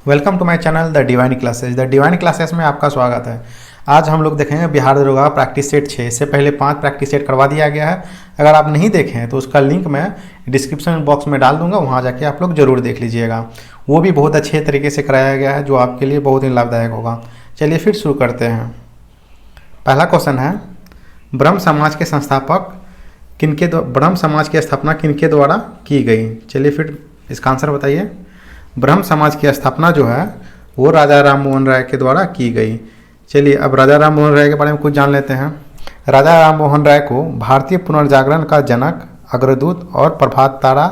Welcome to my channel the divine classes. The divine classes में आपका स्वागत है। आज हम लोग देखेंगे बिहार दरोगा प्रैक्टिस सेट 6। इससे पहले 5 प्रैक्टिस सेट करवा दिया गया है। अगर आप नहीं देखे हैं तो उसका लिंक मैं डिस्क्रिप्शन बॉक्स में डाल दूंगा, वहाँ जाके आप लोग जरूर देख लीजिएगा। वो भी बहुत अच्छे तरीके से कराया गया है जो आपके लिए बहुत ही लाभदायक होगा। चलिए फिर शुरू करते हैं। पहला क्वेश्चन है, ब्रह्म समाज के संस्थापक ब्रह्म समाज की स्थापना किनके द्वारा की गई? चलिए फिर इसका आंसर बताइए। ब्रह्म समाज की स्थापना जो है वो राजा राम मोहन राय के द्वारा की गई। चलिए अब राजा राम मोहन राय के बारे में कुछ जान लेते हैं। राजा राम मोहन राय को भारतीय पुनर्जागरण का जनक, अग्रदूत और प्रभात तारा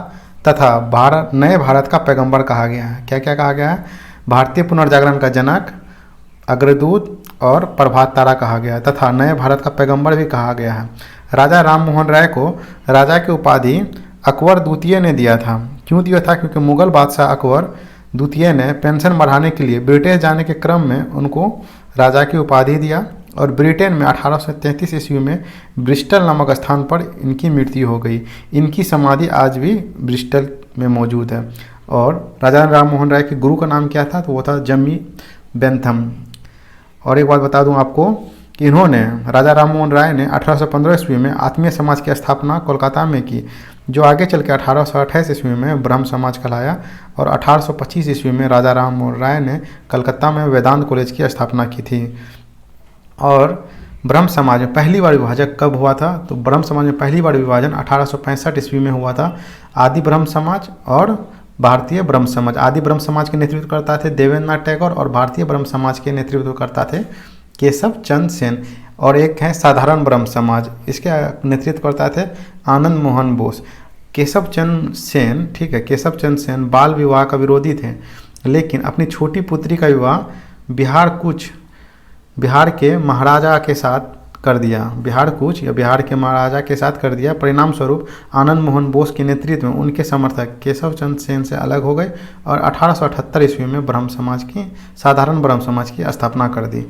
तथा नए भारत का पैगंबर कहा गया है। क्या क्या कहा गया है? भारतीय पुनर्जागरण का जनक, अग्रदूत और प्रभात तारा कहा गया है तथा नए भारत का पैगंबर भी कहा गया है। राजा राम मोहन राय को राजा की उपाधि अकबर द्वितीय ने दिया था। क्यों दिया था? क्योंकि मुगल बादशाह अकबर द्वितीय ने पेंशन बढ़ाने के लिए ब्रिटेन जाने के क्रम में उनको राजा की उपाधि दिया और ब्रिटेन में 1833 ईस्वी में ब्रिस्टल नामक स्थान पर इनकी मृत्यु हो गई। इनकी समाधि आज भी ब्रिस्टल में मौजूद है। और राजा राम मोहन राय के गुरु का नाम क्या था? तो वो था जम्मी बेंथम। और एक बात बता दूं आपको कि इन्होंने राजा राम मोहन राय ने 1815 ईस्वी में आत्मीय समाज की स्थापना कोलकाता में की, जो आगे चल के 1828 ईस्वी में ब्रह्म समाज कहलाया। और 1825 ईस्वी में राजा राम मोहन राय ने कलकत्ता में वेदांत कॉलेज की स्थापना की थी। और ब्रह्म समाज में पहली बार विभाजन कब हुआ था? तो ब्रह्म समाज में पहली बार विभाजन 1865 ईस्वी में हुआ था। आदि ब्रह्म समाज और भारतीय ब्रह्म समाज। आदि ब्रह्म समाज के नेतृत्व करता थे देवेंद्रनाथ टैगोर और भारतीय ब्रह्म समाज के नेतृत्व करता थे केशव चंद्र सेन। और एक है साधारण ब्रह्म समाज, इसके नेतृत्व करता थे आनंद मोहन बोस। केशव चंद्र सेन, ठीक है, केशव चंद्र सेन बाल विवाह का विरोधी थे, लेकिन अपनी छोटी पुत्री का विवाह बिहार के महाराजा के साथ कर दिया। बिहार के महाराजा के साथ कर दिया। परिणाम स्वरूप आनंद मोहन बोस के नेतृत्व में उनके समर्थक केशव चंद्र सेन से अलग हो गए और 1878 ईस्वी में साधारण ब्रह्म समाज की स्थापना कर दी।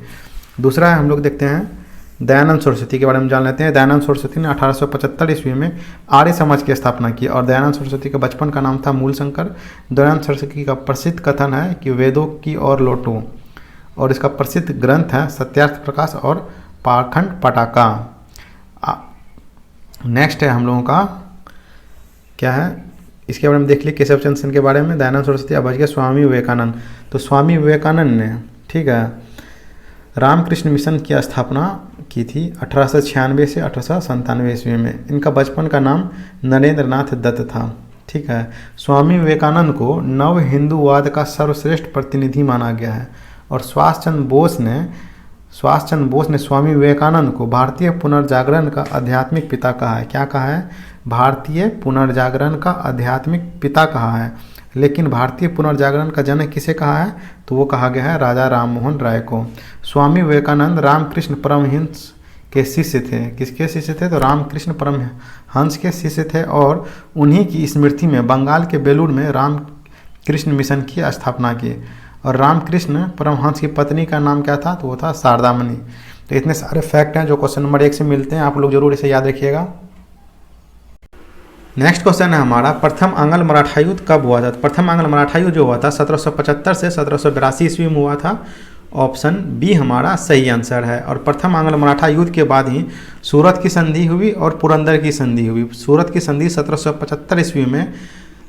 दूसरा है, हम लोग देखते हैं दयानंद सरस्वती के बारे में जान लेते हैं। दयानंद सरस्वती ने 1875 ईस्वी में आर्य समाज की स्थापना की और दयानंद सरस्वती के बचपन का नाम था मूलशंकर। दयानंद सरस्वती का प्रसिद्ध कथन है कि वेदों की ओर लौटो, और इसका प्रसिद्ध ग्रंथ है सत्यार्थ प्रकाश और पाखंड पटाका। नेक्स्ट है हम लोगों का क्या है, इसके बारे में देख लिए केशव चंद्र सेन के बारे में। दयानंद सरस्वती। अब बच गया स्वामी विवेकानंद। तो स्वामी विवेकानंद ने, ठीक है, रामकृष्ण मिशन की स्थापना की थी 1896 से 1897 ईस्वी में। इनका बचपन का नाम नरेंद्र नाथ दत्त था, ठीक है। स्वामी विवेकानंद को नव हिंदूवाद का सर्वश्रेष्ठ प्रतिनिधि माना गया है। और सुभाष चंद्र बोस ने स्वामी विवेकानंद को भारतीय पुनर्जागरण का आध्यात्मिक पिता कहा है। क्या कहा है? भारतीय पुनर्जागरण का आध्यात्मिक पिता कहा है। लेकिन भारतीय पुनर्जागरण का जनक किसे कहा है? तो वो कहा गया है राजा राम मोहन राय को। स्वामी विवेकानंद रामकृष्ण परमहंस के शिष्य थे। किसके शिष्य थे? तो रामकृष्ण परमहंस के शिष्य थे। और उन्हीं की स्मृति में बंगाल के बेलूर में रामकृष्ण मिशन की स्थापना की। और रामकृष्ण परमहंस की पत्नी का नाम क्या था? तो वो था शारदामणि। तो इतने सारे फैक्ट हैं जो क्वेश्चन नंबर 1 से मिलते हैं, आप लोग जरूर इसे याद रखिएगा। नेक्स्ट क्वेश्चन है हमारा, प्रथम आंग्ल मराठा युद्ध कब हुआ था? प्रथम आंग्ल मराठा युद्ध जो हुआ था 1775 से 1782 ईस्वी में हुआ था। ऑप्शन बी हमारा सही आंसर है। और प्रथम आंग्ल मराठा युद्ध के बाद ही सूरत की संधि हुई और पुरंदर की संधि हुई। सूरत की संधि 1775 ईस्वी में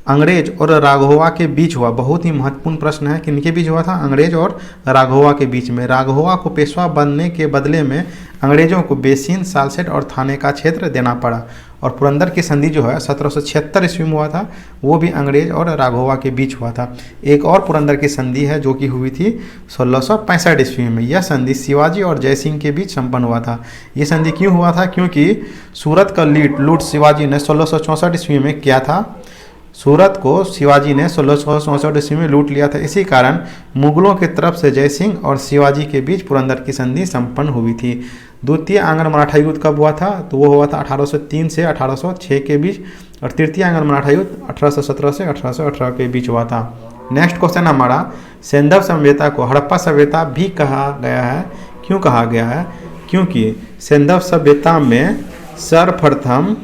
अंग्रेज और राघोवा के बीच हुआ। बहुत ही महत्वपूर्ण प्रश्न है, किनके बीच हुआ था? अंग्रेज और राघोवा के बीच में। राघोवा को पेशवा बनने के बदले में अंग्रेजों को बेसिन, सालसेट और थाने का क्षेत्र देना पड़ा। और पुरंदर की संधि जो है 1776 ईस्वी में हुआ था, वो भी अंग्रेज और राघोवा के बीच हुआ था। एक और पुरंदर की संधि है जो कि हुई थी 1665 ईस्वी में। यह संधि शिवाजी और जयसिंह के बीच संपन्न हुआ था। ये संधि क्यों हुआ था? क्योंकि सूरत का लूट शिवाजी ने 1664 ईस्वी में किया था। सूरत को शिवाजी ने 1664 ईस्वी में लूट लिया था। इसी कारण मुगलों की तरफ से जयसिंह और शिवाजी के बीच पुरंदर की संधि संपन्न हुई थी। द्वितीय आंग्ल मराठा युद्ध कब हुआ था? तो वो हुआ था 1803 से 1806 के बीच। और तृतीय आंग्ल मराठा युद्ध 1817 से 1818 के बीच हुआ था। नेक्स्ट क्वेश्चन हमारा, सैंधव सभ्यता को हड़प्पा सभ्यता भी कहा गया है। क्यों कहा गया है? क्योंकि सैंधव सभ्यता में सर्वप्रथम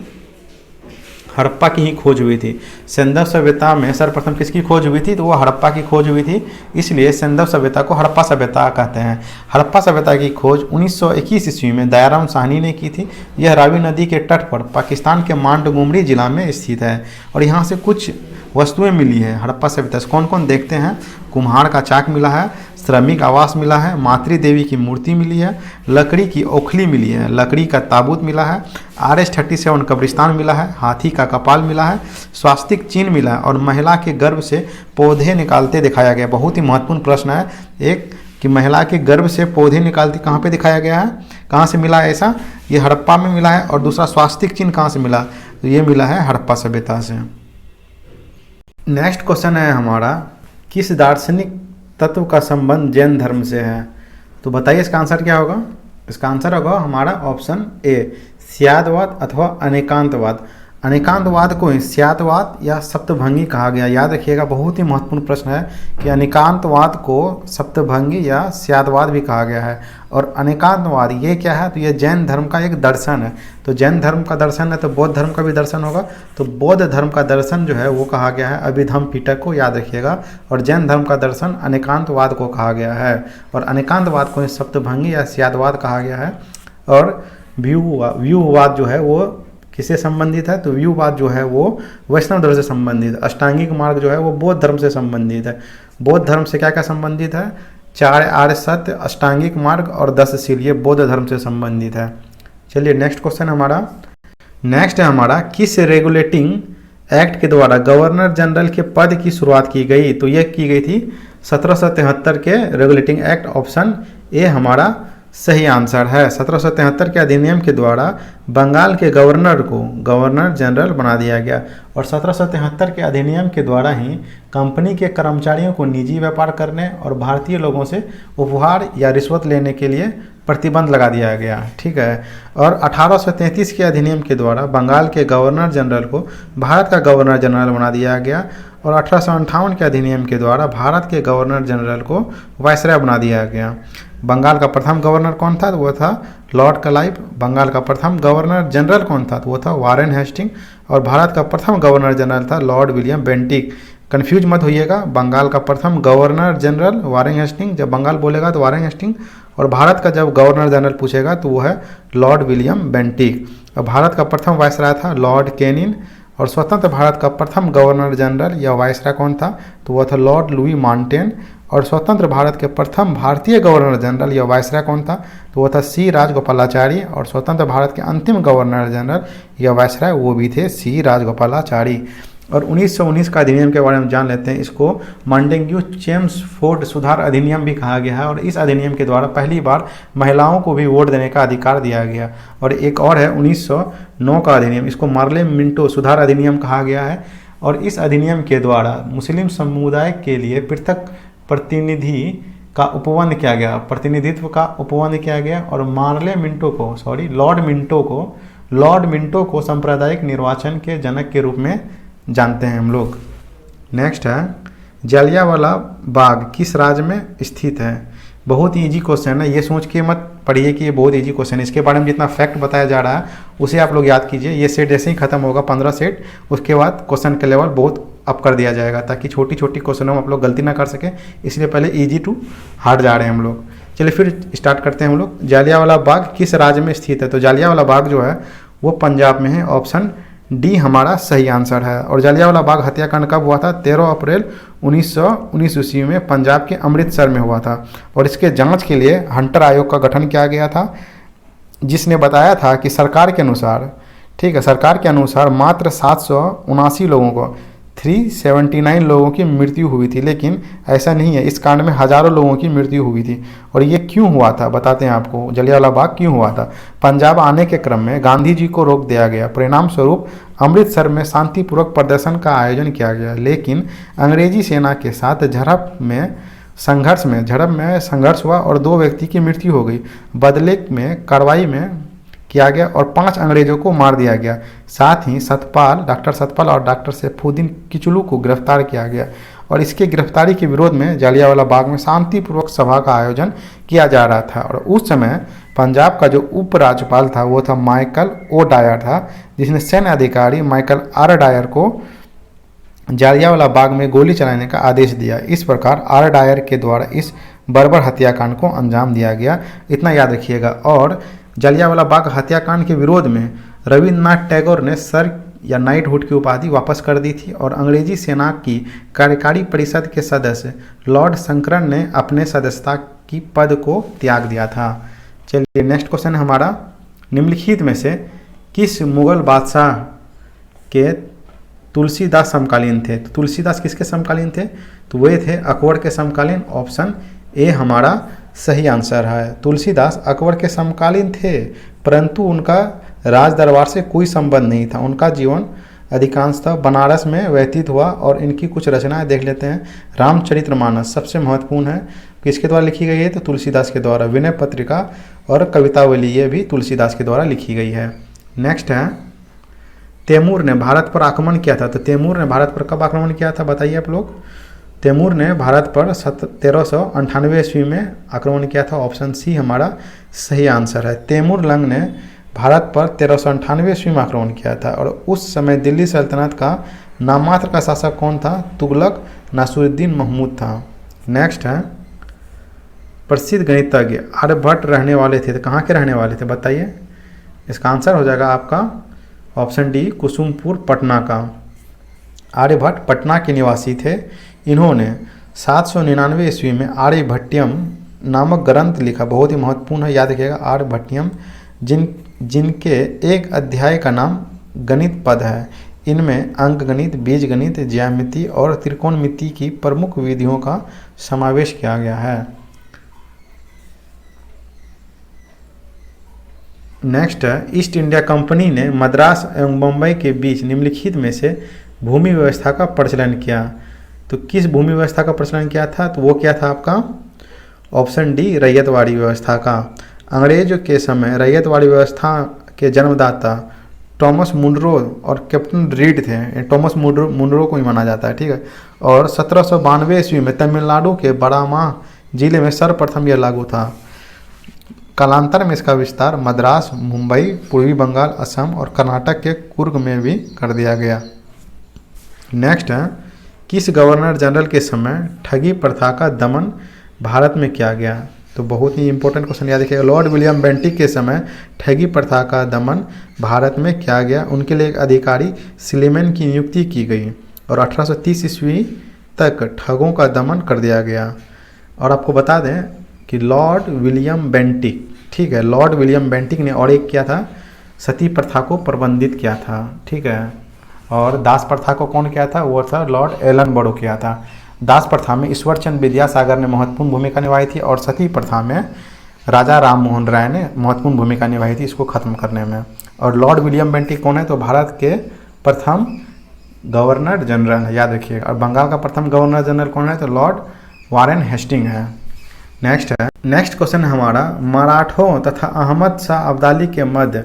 हड़प्पा की ही खोज हुई थी। सिंधु सभ्यता में सर्वप्रथम किसकी खोज हुई थी? तो वो हड़प्पा की खोज हुई थी, इसलिए सिंधु सभ्यता को हड़प्पा सभ्यता कहते हैं। हड़प्पा सभ्यता की खोज 1921 ईस्वी में दयाराम साहनी ने की थी। यह रावी नदी के तट पर पाकिस्तान के मांडगुमरी जिला में स्थित है और यहाँ से कुछ वस्तुएं मिली है हड़प्पा सभ्यता से। कौन कौन देखते हैं? कुम्हार का चाक मिला है, श्रमिक आवास मिला है, मातृ देवी की मूर्ति मिली है, लकड़ी की ओखली मिली है, लकड़ी का ताबूत मिला है, RH-37 कब्रिस्तान मिला है, हाथी का कपाल मिला है, स्वास्तिक चिन्ह मिला है और महिला के गर्भ से पौधे निकालते दिखाया गया। बहुत ही महत्वपूर्ण प्रश्न है एक कि महिला के गर्भ से पौधे निकालते कहाँ पे दिखाया गया है, कहाँ से मिला है ऐसा? ये हड़प्पा में मिला है। और दूसरा स्वास्तिक चिन्ह कहाँ से मिला? तो ये मिला है हड़प्पा सभ्यता से। नेक्स्ट क्वेश्चन है हमारा, किस दार्शनिक तत्व का संबंध जैन धर्म से है? तो बताइए इसका आंसर क्या होगा? इसका आंसर होगा हमारा ऑप्शन ए, स्यादवाद अथवा अनेकांतवाद। अनेकांतवाद को ही स्यादवाद या सप्तभंगी कहा गया। याद रखिएगा, बहुत ही महत्वपूर्ण प्रश्न है कि अनेकांतवाद को सप्तभंगी या स्यादवाद भी कहा गया है। और अनेकांतवाद ये क्या है? तो ये जैन धर्म का एक दर्शन है। तो जैन धर्म का दर्शन है तो बौद्ध धर्म का भी दर्शन होगा। तो बौद्ध धर्म का दर्शन जो है वो कहा गया है अभिधम्म पिटक को, याद रखिएगा। और जैन धर्म का दर्शन अनेकांतवाद को कहा गया है। और अनेकांतवाद को सप्तभंगी या स्यादवाद कहा गया है। और व्यूहवाद जो है वो किससे संबंधित है? तो व्यूहवाद जो है वो वैष्णव धर्म से संबंधित है। अष्टांगिक मार्ग जो है वो बौद्ध धर्म से संबंधित है। बौद्ध धर्म से क्या क्या संबंधित है? 4 आर्य सत्य, अष्टांगिक मार्ग और 10 शील, ये बौद्ध धर्म से संबंधित है। चलिए नेक्स्ट क्वेश्चन हमारा, नेक्स्ट है हमारा, किस रेगुलेटिंग एक्ट के द्वारा गवर्नर जनरल के पद की शुरुआत की गई? तो यह की गई थी 1773 के रेगुलेटिंग एक्ट। ऑप्शन ए हमारा सही आंसर है। 1773 के अधिनियम के द्वारा बंगाल के गवर्नर को गवर्नर जनरल बना दिया गया। और 1773 के अधिनियम के द्वारा ही कंपनी के कर्मचारियों को निजी व्यापार करने और भारतीय लोगों से उपहार या रिश्वत लेने के लिए प्रतिबंध लगा दिया गया। ठीक है। और 1833 के अधिनियम के द्वारा बंगाल के गवर्नर जनरल को भारत का गवर्नर जनरल बना दिया गया। और 1858 के अधिनियम के द्वारा भारत के गवर्नर जनरल को वायसराय बना दिया गया। बंगाल का प्रथम गवर्नर कौन था? तो वो था लॉर्ड क्लाइव। बंगाल का प्रथम गवर्नर जनरल कौन था? तो वो था वारेन हेस्टिंग। और भारत का प्रथम गवर्नर जनरल था लॉर्ड विलियम बेंटिक। कंफ्यूज मत होइएगा, बंगाल का प्रथम गवर्नर जनरल वारेन हेस्टिंग, जब बंगाल बोलेगा तो वारेन हेस्टिंग। और भारत का जब गवर्नर जनरल पूछेगा तो वो है लॉर्ड विलियम बेंटिक। और भारत का प्रथम वायसराय था लॉर्ड कैनिन। और स्वतंत्र भारत का प्रथम गवर्नर जनरल या वायसराय कौन था? तो वह था लॉर्ड लुई माउंटेन। और स्वतंत्र भारत के प्रथम भारतीय गवर्नर जनरल या वायसराय कौन था? तो वह था सी राजगोपालाचारी। और स्वतंत्र भारत के अंतिम गवर्नर जनरल या वायसराय वो भी थे सी राजगोपालाचारी। और 1919 का अधिनियम के बारे में जान लेते हैं। इसको मॉन्टेग्यू चेम्सफोर्ड सुधार अधिनियम भी कहा गया है। और इस अधिनियम के द्वारा पहली बार महिलाओं को भी वोट देने का अधिकार दिया गया। और एक और है 1909 का अधिनियम, इसको मार्ले मिंटो सुधार अधिनियम कहा गया है। और इस अधिनियम के द्वारा मुस्लिम समुदाय के लिए पृथक प्रतिनिधि का उपबंध किया गया, प्रतिनिधित्व का उपबंध किया गया। और लॉर्ड मिंटो को सांप्रदायिक निर्वाचन के जनक के रूप में जानते हैं हम लोग। नेक्स्ट है, जलियांवाला बाग किस राज्य में स्थित है? बहुत ही इजी क्वेश्चन है, ये सोच के मत पढ़िए कि ये बहुत इजी क्वेश्चन है। इसके बारे में जितना फैक्ट बताया जा रहा है उसे आप लोग याद कीजिए। ये सेट जैसे ही खत्म होगा 15 सेट, उसके बाद क्वेश्चन का लेवल बहुत अप कर दिया जाएगा ताकि छोटी छोटी क्वेश्चनों में आप लोग गलती ना कर सकें। इसलिए पहले इजी टू हार्ड जा रहे हैं हम लोग। चलिए फिर स्टार्ट करते हैं हम लोग। जलियांवाला बाग किस राज्य में स्थित है? तो जलियांवाला बाग जो है वो पंजाब में है। ऑप्शन डी हमारा सही आंसर है। और जलियांवाला बाग हत्याकांड कब हुआ था? 13 अप्रैल 1919 ईस्वी में पंजाब के अमृतसर में हुआ था। और इसके जांच के लिए हंटर आयोग का गठन किया गया था, जिसने बताया था कि सरकार के अनुसार, ठीक है, सरकार के अनुसार मात्र 779 लोगों को 379 लोगों की मृत्यु हुई थी। लेकिन ऐसा नहीं है, इस कांड में हजारों लोगों की मृत्यु हुई थी। और ये क्यों हुआ था बताते हैं आपको। जलियांवाला बाग क्यों हुआ था? पंजाब आने के क्रम में गांधी जी को रोक दिया गया। परिणाम स्वरूप अमृतसर में शांतिपूर्वक प्रदर्शन का आयोजन किया गया। लेकिन अंग्रेजी सेना के साथ झड़प में संघर्ष हुआ और 2 व्यक्ति की मृत्यु हो गई। बदले में कार्रवाई में किया गया और 5 अंग्रेजों को मार दिया गया। साथ ही डॉक्टर सतपाल और डॉक्टर सैफुद्दीन किचलू को गिरफ्तार किया गया। और इसके गिरफ्तारी के विरोध में जालियांवाला बाग में शांतिपूर्वक सभा का आयोजन किया जा रहा था। और उस समय पंजाब का जो उपराज्यपाल था वो था माइकल ओ डायर था, जिसने सैन्य अधिकारी माइकल आर डायर को जालियांवाला बाग में गोली चलाने का आदेश दिया। इस प्रकार आर डायर के द्वारा इस बर्बर हत्याकांड को अंजाम दिया गया, इतना याद रखिएगा। और जालियांवाला बाग हत्याकांड के विरोध में रविन्द्रनाथ टैगोर ने सर या नाइटहुड की उपाधि वापस कर दी थी और अंग्रेजी सेना की कार्यकारी परिषद के सदस्य लॉर्ड शंकरन ने अपने सदस्यता की पद को त्याग दिया था। चलिए नेक्स्ट क्वेश्चन हमारा, निम्नलिखित में से किस मुगल बादशाह के तुलसीदास समकालीन थे? तो तुलसीदास किसके समकालीन थे? तो वे थे अकबर के समकालीन। ऑप्शन ए हमारा सही आंसर है। तुलसीदास अकबर के समकालीन थे, परंतु उनका राज दरबार से कोई संबंध नहीं था। उनका जीवन अधिकांशतः बनारस में व्यतीत हुआ और इनकी कुछ रचनाएं देख लेते हैं। रामचरितमानस सबसे महत्वपूर्ण है, किसके द्वारा लिखी गई है? तो तुलसीदास के द्वारा। विनय पत्रिका और कवितावली ये भी तुलसीदास के द्वारा लिखी गई है। नेक्स्ट है, तैमूर ने भारत पर आक्रमण किया था। तो तैमूर ने भारत पर कब आक्रमण किया था बताइए आप लोग? तैमूर ने भारत पर 1398 ईस्वी में आक्रमण किया था। ऑप्शन सी हमारा सही आंसर है। तैमूर लंग ने भारत पर 1398 ईस्वी में आक्रमण किया था और उस समय दिल्ली सल्तनत का नाममात्र का शासक कौन था? तुगलक नासिरुद्दीन महमूद था। नेक्स्ट है, प्रसिद्ध गणितज्ञ आर्यभट्ट रहने वाले थे। तो कहाँ के रहने वाले थे बताइए? इसका आंसर हो जाएगा आपका ऑप्शन डी, कुसुमपुर पटना का। आर्यभट्ट पटना के निवासी थे। इन्होंने 799 ईस्वी में आर्यभट्टियम नामक ग्रंथ लिखा, बहुत ही महत्वपूर्ण है, याद रखिएगा आर्यभट्टियम, जिनके एक अध्याय का नाम गणित पद है। इनमें अंकगणित, बीजगणित, ज्यामिति और त्रिकोणमिति की प्रमुख विधियों का समावेश किया गया है। नेक्स्ट है, ईस्ट इंडिया कंपनी ने मद्रास एवं बम्बई के बीच निम्नलिखित में से भूमि व्यवस्था का प्रचलन किया। तो किस भूमि व्यवस्था का प्रचलन किया था? तो वो क्या था आपका? ऑप्शन डी, रैयतवाड़ी व्यवस्था का। अंग्रेज के समय रैयतवाड़ी व्यवस्था के जन्मदाता टॉमस मुनरो और कैप्टन रीड थे। टॉमस मुनरो को ही माना जाता है, ठीक है। और 1792 ईस्वी में तमिलनाडु के बरामा जिले में सर्वप्रथम यह लागू था। कालांतर में इसका विस्तार मद्रास, मुंबई, पूर्वी बंगाल, असम और कर्नाटक के कुर्ग में भी कर दिया गया। नेक्स्ट है, किस गवर्नर जनरल के समय ठगी प्रथा का दमन भारत में किया गया? तो बहुत ही इंपॉर्टेंट क्वेश्चन याद रखिएगा। लॉर्ड विलियम बेंटिक के समय ठगी प्रथा का दमन भारत में किया गया। उनके लिए एक अधिकारी सिलेमन की नियुक्ति की गई और 1830 ईस्वी तक ठगों का दमन कर दिया गया। और आपको बता दें कि लॉर्ड विलियम बेंटिक, ठीक है, लॉर्ड विलियम बेंटिक ने और एक किया था, सती प्रथा को प्रबंधित किया था, ठीक है। और दास प्रथा को कौन किया था? वो था लॉर्ड एलन बड़ो किया था। दास प्रथा में ईश्वरचंद विद्यासागर ने महत्वपूर्ण भूमिका निभाई थी और सती प्रथा में राजा राम मोहन राय ने महत्वपूर्ण भूमिका निभाई थी इसको खत्म करने में। और लॉर्ड विलियम बेंटिक कौन है? तो भारत के प्रथम गवर्नर जनरल है, याद रखिएगा। और बंगाल का प्रथम गवर्नर जनरल कौन है? तो लॉर्ड वारेन हेस्टिंग है। नेक्स्ट क्वेश्चन है हमारा, मराठों तथा अहमद शाह अब्दाली के मध्य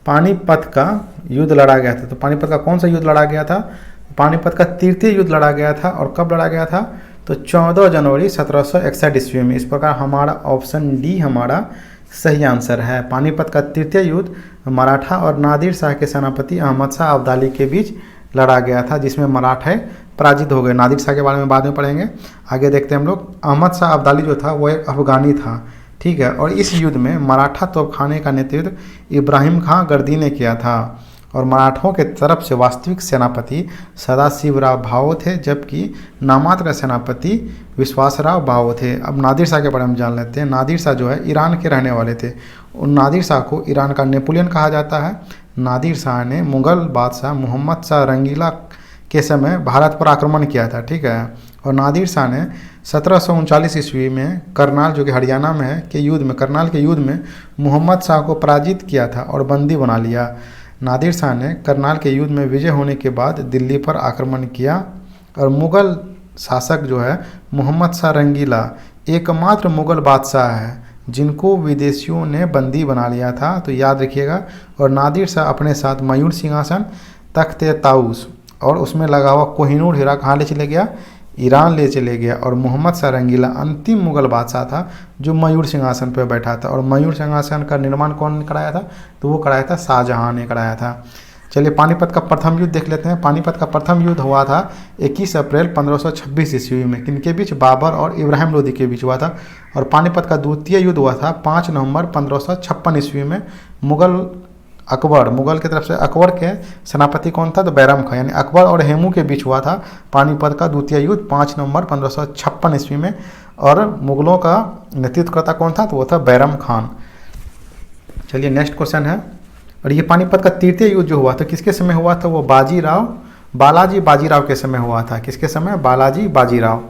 पानीपत का युद्ध लड़ा गया था। तो पानीपत का कौन सा युद्ध लड़ा गया था? पानीपत का तृतीय युद्ध लड़ा गया था। और कब लड़ा गया था? तो 14 जनवरी 1761 ईस्वी में। इस प्रकार हमारा ऑप्शन डी हमारा सही आंसर है। पानीपत का तृतीय युद्ध मराठा और नादिर शाह के सेनापति अहमद शाह अब्दाली के बीच लड़ा गया था, जिसमें मराठे पराजित हो गए। नादिर शाह के बारे में बाद में पढ़ेंगे, आगे देखते हैं हम लोग। अहमद शाह अब्दाली जो था वो एक अफगानी था, ठीक है। और इस युद्ध में मराठा तोपखाने का नेतृत्व इब्राहिम खां गर्दी ने किया था और मराठों के तरफ से वास्तविक सेनापति सदाशिवराव भावो थे, जबकि नामात्र सेनापति विश्वासराव भावो थे। अब नादिर शाह के बारे में जान लेते हैं। नादिर शाह जो है ईरान के रहने वाले थे। उन नादिर शाह को ईरान का नेपोलियन कहा जाता है। नादिर शाह ने मुगल बादशाह मोहम्मद शाह रंगीला के समय भारत पर आक्रमण किया था, ठीक है। और नादिर शाह ने 1739 ईस्वी में करनाल, जो कि हरियाणा में है, के युद्ध में, करनाल के युद्ध में मोहम्मद शाह को पराजित किया था और बंदी बना लिया। नादिर शाह ने करनाल के युद्ध में विजय होने के बाद दिल्ली पर आक्रमण किया और मुगल शासक जो है मोहम्मद शाह रंगीला एकमात्र मुगल बादशाह है जिनको विदेशियों ने बंदी बना लिया था, तो याद रखिएगा। और नादिर शाह अपने साथ मयूर सिंहासन, तख्त ताउस और उसमें लगा हुआ कोहिनूर हीरा कहाँ ले चले गया? ईरान ले चले गया और मोहम्मद शाह रंगीला अंतिम मुगल बादशाह था जो मयूर सिंहासन पर बैठा था। और मयूर सिंहासन का निर्माण कौन ने कराया था? तो वो कराया था शाहजहां ने कराया था। चलिए पानीपत का प्रथम युद्ध देख लेते हैं। पानीपत का प्रथम युद्ध हुआ था 21 अप्रैल 1526 ईस्वी में। किनके बीच? बाबर और इब्राहिम लोदी के बीच हुआ था। और पानीपत का द्वितीय युद्ध हुआ था 5 नवंबर 1556 ईस्वी में। मुगल की तरफ से अकबर के सेनापति कौन था? तो बैरम खां, यानी अकबर और हेमू के बीच हुआ था पानीपत का द्वितीय युद्ध 5 नवंबर 1556 ईस्वी में। और मुगलों का नेतृत्वकर्ता कौन था? तो वो था बैरम खान। चलिए नेक्स्ट क्वेश्चन है। और ये पानीपत का तृतीय युद्ध जो हुआ था किसके समय हुआ था? वो बालाजी बाजीराव के समय हुआ था। किसके समय? बालाजी बाजीराव।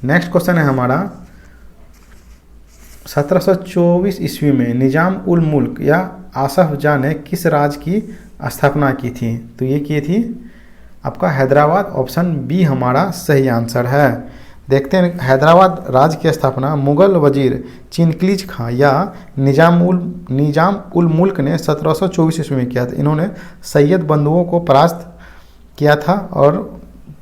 नेक्स्ट क्वेश्चन है हमारा 1724 ईस्वी में निजाम उल मुल्क या आसफ जाह ने किस राज्य की स्थापना की थी? तो ये की थी आपका हैदराबाद। ऑप्शन बी हमारा सही आंसर है। देखते हैं हैदराबाद राज्य की स्थापना मुगल वजीर चिनक्लीज खां या निजाम उल मुल्क ने 1724 ईस्वी में किया था। इन्होंने सैयद बंधुओं को परास्त किया था और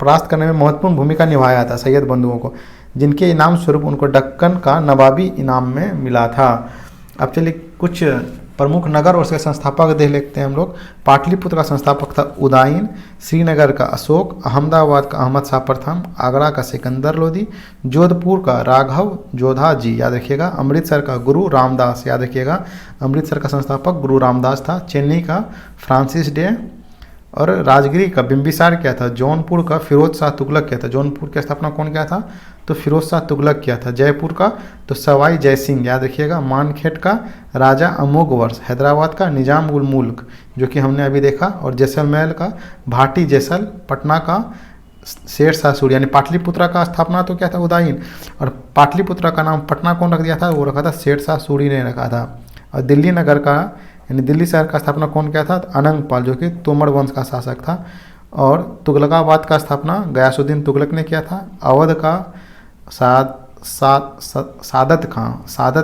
परास्त करने में महत्वपूर्ण भूमिका निभाया था सैयद बंधुओं को, जिनके इनाम स्वरूप उनको दक्कन का नवाबी इनाम में मिला था। अब चलिए कुछ प्रमुख नगर और उसके संस्थापक देख लेते हैं हम लोग। पाटलिपुत्र का संस्थापक था उदायन, श्रीनगर का अशोक, अहमदाबाद का अहमद शाह प्रथम, आगरा का सिकंदर लोदी, जोधपुर का राघव जोधा जी याद रखिएगा, अमृतसर का गुरु रामदास याद रखिएगा, अमृतसर का संस्थापक गुरु रामदास था, चेन्नई का फ्रांसिस डे, और राजगिरी का बिम्बिसार क्या था? जौनपुर का फिरोज शाह तुगलक क्या था? जौनपुर की स्थापना कौन किया था? तो फिरोज शाह तुगलक किया था। जयपुर का तो सवाई जयसिंह याद रखिएगा, मानखेट का राजा अमोघवर्ष, हैदराबाद का निजाम उल मुल्क जो कि हमने अभी देखा, और जैसलमेर का भाटी जैसल, पटना का शेर शाह सूरी, यानी पाटलिपुत्रा का स्थापना तो क्या था? उदायन, और पाटलिपुत्रा का नाम पटना कौन रख दिया था? वो रखा था शेर शाह सूरी ने रखा था। और दिल्ली नगर का यानी दिल्ली शहर का स्थापना कौन किया था? अनंगपाल जो कि तोमर वंश का शासक था। और तुगलकाबाद का स्थापना गयासुद्दीन तुगलक ने किया था। अवध का सादत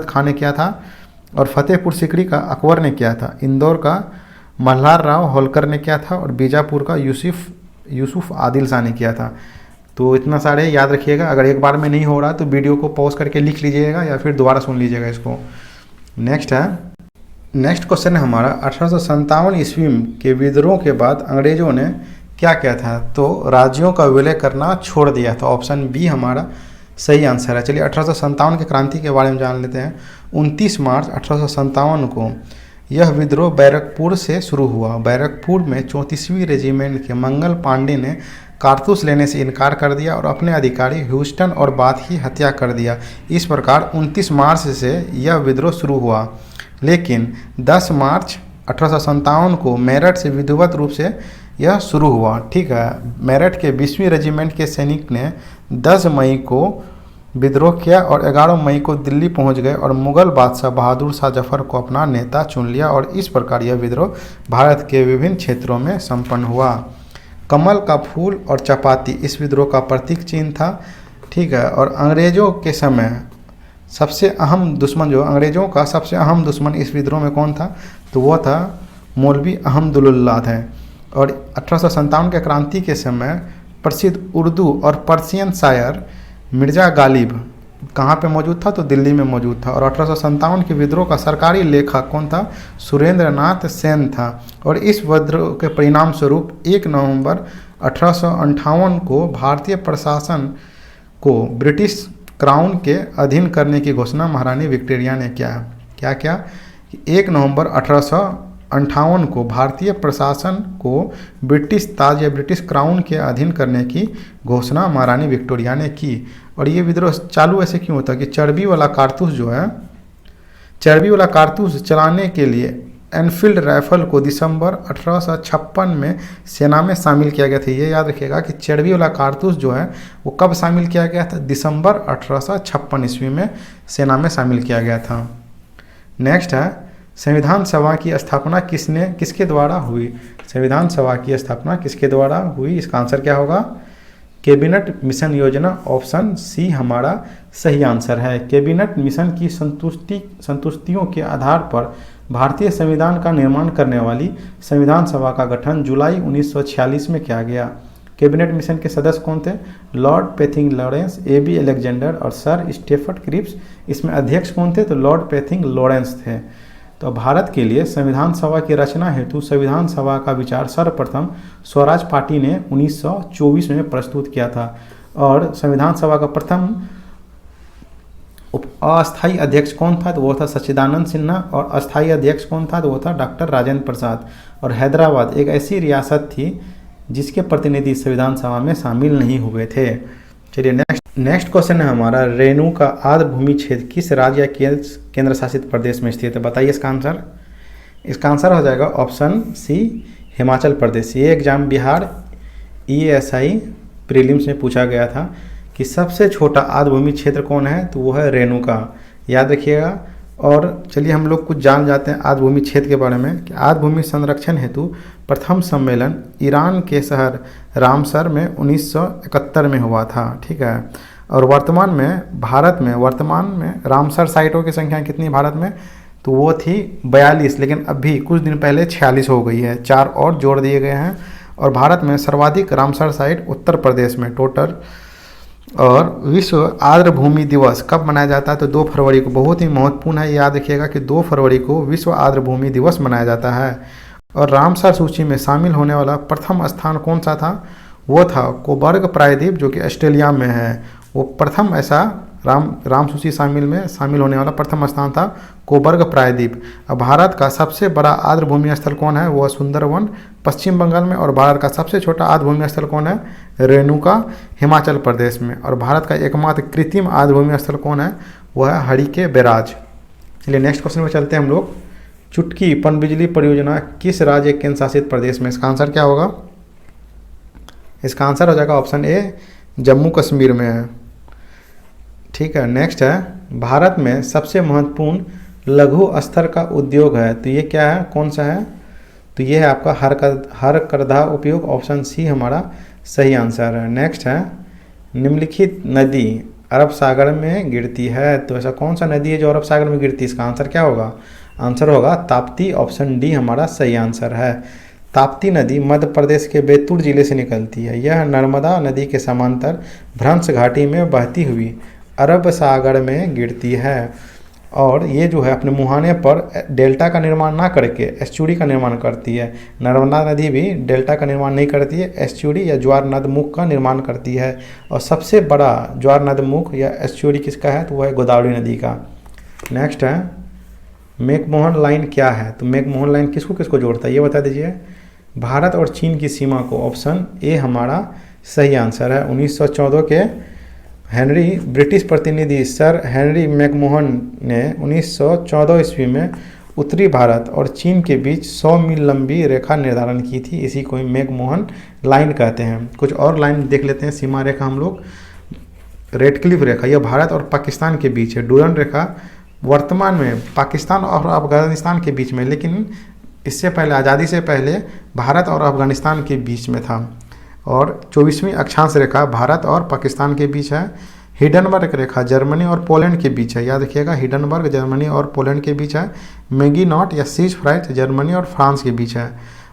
खां ने किया था। और फतेहपुर सिकरी का अकबर ने किया था। इंदौर का मल्हार राव होलकर ने किया था। और बीजापुर का यूसुफ आदिल शाह ने किया था। तो इतना सारे याद रखिएगा। अगर एक बार में नहीं हो रहा तो वीडियो को पॉज करके लिख लीजिएगा या फिर दोबारा सुन लीजिएगा इसको। नेक्स्ट क्वेश्चन है हमारा 1857 ईस्वी के विद्रोह के बाद अंग्रेजों ने क्या किया था? तो राज्यों का विलय करना छोड़ दिया था। ऑप्शन बी हमारा सही आंसर है। चलिए 1857 की क्रांति के बारे में जान लेते हैं। 29 मार्च 1857 को यह विद्रोह बैरकपुर से शुरू हुआ। बैरकपुर में 34वीं रेजिमेंट के मंगल पांडे ने कारतूस लेने से इनकार कर दिया और अपने अधिकारी ह्यूस्टन और बाथ की हत्या कर दिया। इस प्रकार 29 मार्च से यह विद्रोह शुरू हुआ, लेकिन 10 मार्च 1857 को मेरठ से विधिवत रूप से यह शुरू हुआ। ठीक है, मेरठ के 20वीं रेजिमेंट के सैनिक ने 10 मई को विद्रोह किया और 11 मई को दिल्ली पहुंच गए और मुगल बादशाह बहादुर शाह जफर को अपना नेता चुन लिया और इस प्रकार यह विद्रोह भारत के विभिन्न क्षेत्रों में संपन्न हुआ। कमल का फूल और चपाती इस विद्रोह का प्रतीक चिन्ह था। ठीक है, और अंग्रेजों के समय सबसे अहम दुश्मन जो अंग्रेजों का सबसे अहम दुश्मन इस विद्रोह में कौन था? तो वो था मौलवी अहमदुल्लाह थे। और 1857 के क्रांति के समय प्रसिद्ध उर्दू और पर्शियन शायर मिर्ज़ा गालिब कहाँ पे मौजूद था? तो दिल्ली में मौजूद था। और 1857 के विद्रोह का सरकारी लेखक कौन था? सुरेंद्र नाथ सेन था। और इस विद्रोह के परिणाम स्वरूप 1 नवंबर 1858 को भारतीय प्रशासन को ब्रिटिश क्राउन के अधीन करने की घोषणा महारानी विक्टोरिया ने क्या 1 नवंबर 1858 को भारतीय प्रशासन को ब्रिटिश ताज या ब्रिटिश क्राउन के अधीन करने की घोषणा महारानी विक्टोरिया ने की। और ये विद्रोह चालू ऐसे क्यों होता है कि चर्बी वाला कारतूस चलाने के लिए एनफील्ड राइफल को दिसंबर 1856 में सेना में शामिल किया गया था। ये याद रखिएगा कि चर्बी वाला कारतूस जो है वो कब शामिल किया गया था? दिसंबर 1856 ईस्वी में सेना में शामिल किया गया था। नेक्स्ट है संविधान सभा की स्थापना किसके द्वारा हुई? संविधान सभा की स्थापना किसके द्वारा हुई? इसका आंसर क्या होगा? कैबिनेट मिशन योजना। ऑप्शन सी हमारा सही आंसर है। कैबिनेट मिशन की संतुष्टियों के आधार पर भारतीय संविधान का निर्माण करने वाली संविधान सभा का गठन जुलाई 1946 में किया गया। कैबिनेट मिशन के सदस्य कौन थे? लॉर्ड पेथिंग लॉरेंस, AB अलेक्जेंडर और सर स्टेफर्ड क्रिप्स। इसमें अध्यक्ष कौन थे? तो लॉर्ड पेथिंग लॉरेंस थे। तो भारत के लिए संविधान सभा की रचना हेतु संविधान सभा का विचार सर्वप्रथम स्वराज पार्टी ने 1924 में प्रस्तुत किया था और संविधान सभा का प्रथम अस्थायी अध्यक्ष कौन था? तो वो था सच्चिदानंद सिन्हा और अस्थायी अध्यक्ष कौन था? तो वो था डॉक्टर राजेंद्र प्रसाद। और हैदराबाद एक ऐसी रियासत थी जिसके प्रतिनिधि संविधान सभा में शामिल नहीं हुए थे। चलिए नेक्स्ट क्वेश्चन है हमारा, रेणु का आर्द्र भूमि क्षेत्र किस राज्य या केंद्र शासित प्रदेश में स्थित है? बताइए इसका आंसर। इसका आंसर हो जाएगा ऑप्शन सी, हिमाचल प्रदेश। ये एग्जाम बिहार ESI प्रीलिम्स में पूछा गया था कि सबसे छोटा आर्द्र भूमि क्षेत्र कौन है? तो वो है रेणु का, याद रखिएगा। और चलिए हम लोग कुछ जान जाते हैं आर्द्र भूमि क्षेत्र के बारे में कि आर्द्र भूमि संरक्षण हेतु प्रथम सम्मेलन ईरान के शहर रामसर में 1971 में हुआ था, ठीक है। और वर्तमान में रामसर साइटों की संख्या कितनी भारत में? तो वो थी 42, लेकिन अभी कुछ दिन पहले 46 हो गई है, 4 और जोड़ दिए गए हैं। और भारत में सर्वाधिक रामसर साइट उत्तर प्रदेश में टोटल। और विश्व आर्द्र भूमि दिवस कब मनाया जाता है? तो 2 फरवरी को। बहुत ही महत्वपूर्ण है, याद रखिएगा कि 2 फरवरी को विश्व आर्द्र भूमि दिवस मनाया जाता है। और रामसर सूची में शामिल होने वाला प्रथम स्थान कौन सा था? वो था कोबर्ग प्रायद्वीप, जो कि ऑस्ट्रेलिया में है। वो प्रथम ऐसा राम सूची शामिल होने वाला प्रथम स्थान था कोबर्ग प्रायद्वीप। अब भारत का सबसे बड़ा आर्द्र भूमि स्थल कौन है? वो सुंदरवन पश्चिम बंगाल में। और भारत का सबसे छोटा आर्द्र भूमि स्थल कौन है? रेणुका हिमाचल प्रदेश में। और भारत का एकमात्र कृत्रिम आर्द्र भूमि स्थल कौन है? वह है हरिके बैराज। चलिए नेक्स्ट क्वेश्चन में चलते हैं हम लोग। चुटकी पनबिजली परियोजना किस राज्य केंद्र शासित प्रदेश में? इसका आंसर क्या होगा? इसका आंसर हो जाएगा ऑप्शन ए, जम्मू कश्मीर में है, ठीक है। नेक्स्ट है, भारत में सबसे महत्वपूर्ण लघु स्तर का उद्योग है, तो ये क्या है, कौन सा है? तो ये है आपका हरकरघा उपयोग, ऑप्शन सी हमारा सही आंसर है। नेक्स्ट है, निम्नलिखित नदी अरब सागर में गिरती है, तो ऐसा कौन सा नदी है जो अरब सागर में गिरती है? इसका आंसर क्या होगा? आंसर होगा ताप्ती, ऑप्शन डी हमारा सही आंसर है। ताप्ती नदी मध्य प्रदेश के बैतूल जिले से निकलती है। यह नर्मदा नदी के समांतर भ्रंश घाटी में बहती हुई अरब सागर में गिरती है। और ये जो है अपने मुहाने पर डेल्टा का निर्माण ना करके एस्चुरी का निर्माण करती है। नर्मदा नदी भी डेल्टा का निर्माण नहीं करती है, एस्चुरी या ज्वार नदमुख का निर्माण करती है। और सबसे बड़ा ज्वार नदमुख या एस्चुरी किसका है? तो वह है गोदावरी नदी का। नेक्स्ट है, मैकमोहन लाइन क्या है? तो मैकमोहन लाइन किसको किसको जोड़ता है ये बता दीजिए। भारत और चीन की सीमा को, ऑप्शन ए हमारा सही आंसर है। 1914 के ब्रिटिश प्रतिनिधि सर हेनरी मैकमोहन ने 1914 ईस्वी में उत्तरी भारत और चीन के बीच 100 मील लंबी रेखा निर्धारण की थी। इसी को मैकमोहन लाइन कहते हैं। कुछ और लाइन देख लेते हैं सीमा रेखा हम लोग। रेडक्लिफ रेखा, यह भारत और पाकिस्तान के बीच है। डूरन रेखा वर्तमान में पाकिस्तान और अफगानिस्तान के बीच में, लेकिन इससे पहले आज़ादी से पहले भारत और अफगानिस्तान के बीच में था। और 24वीं अक्षांश रेखा भारत और पाकिस्तान के बीच है। हिडनबर्ग रेखा जर्मनी और पोलैंड के बीच है, याद रखिएगा, हिडनबर्ग जर्मनी और पोलैंड के बीच है। मैगीनॉट या सीज फ्राइट जर्मनी और फ्रांस के बीच है।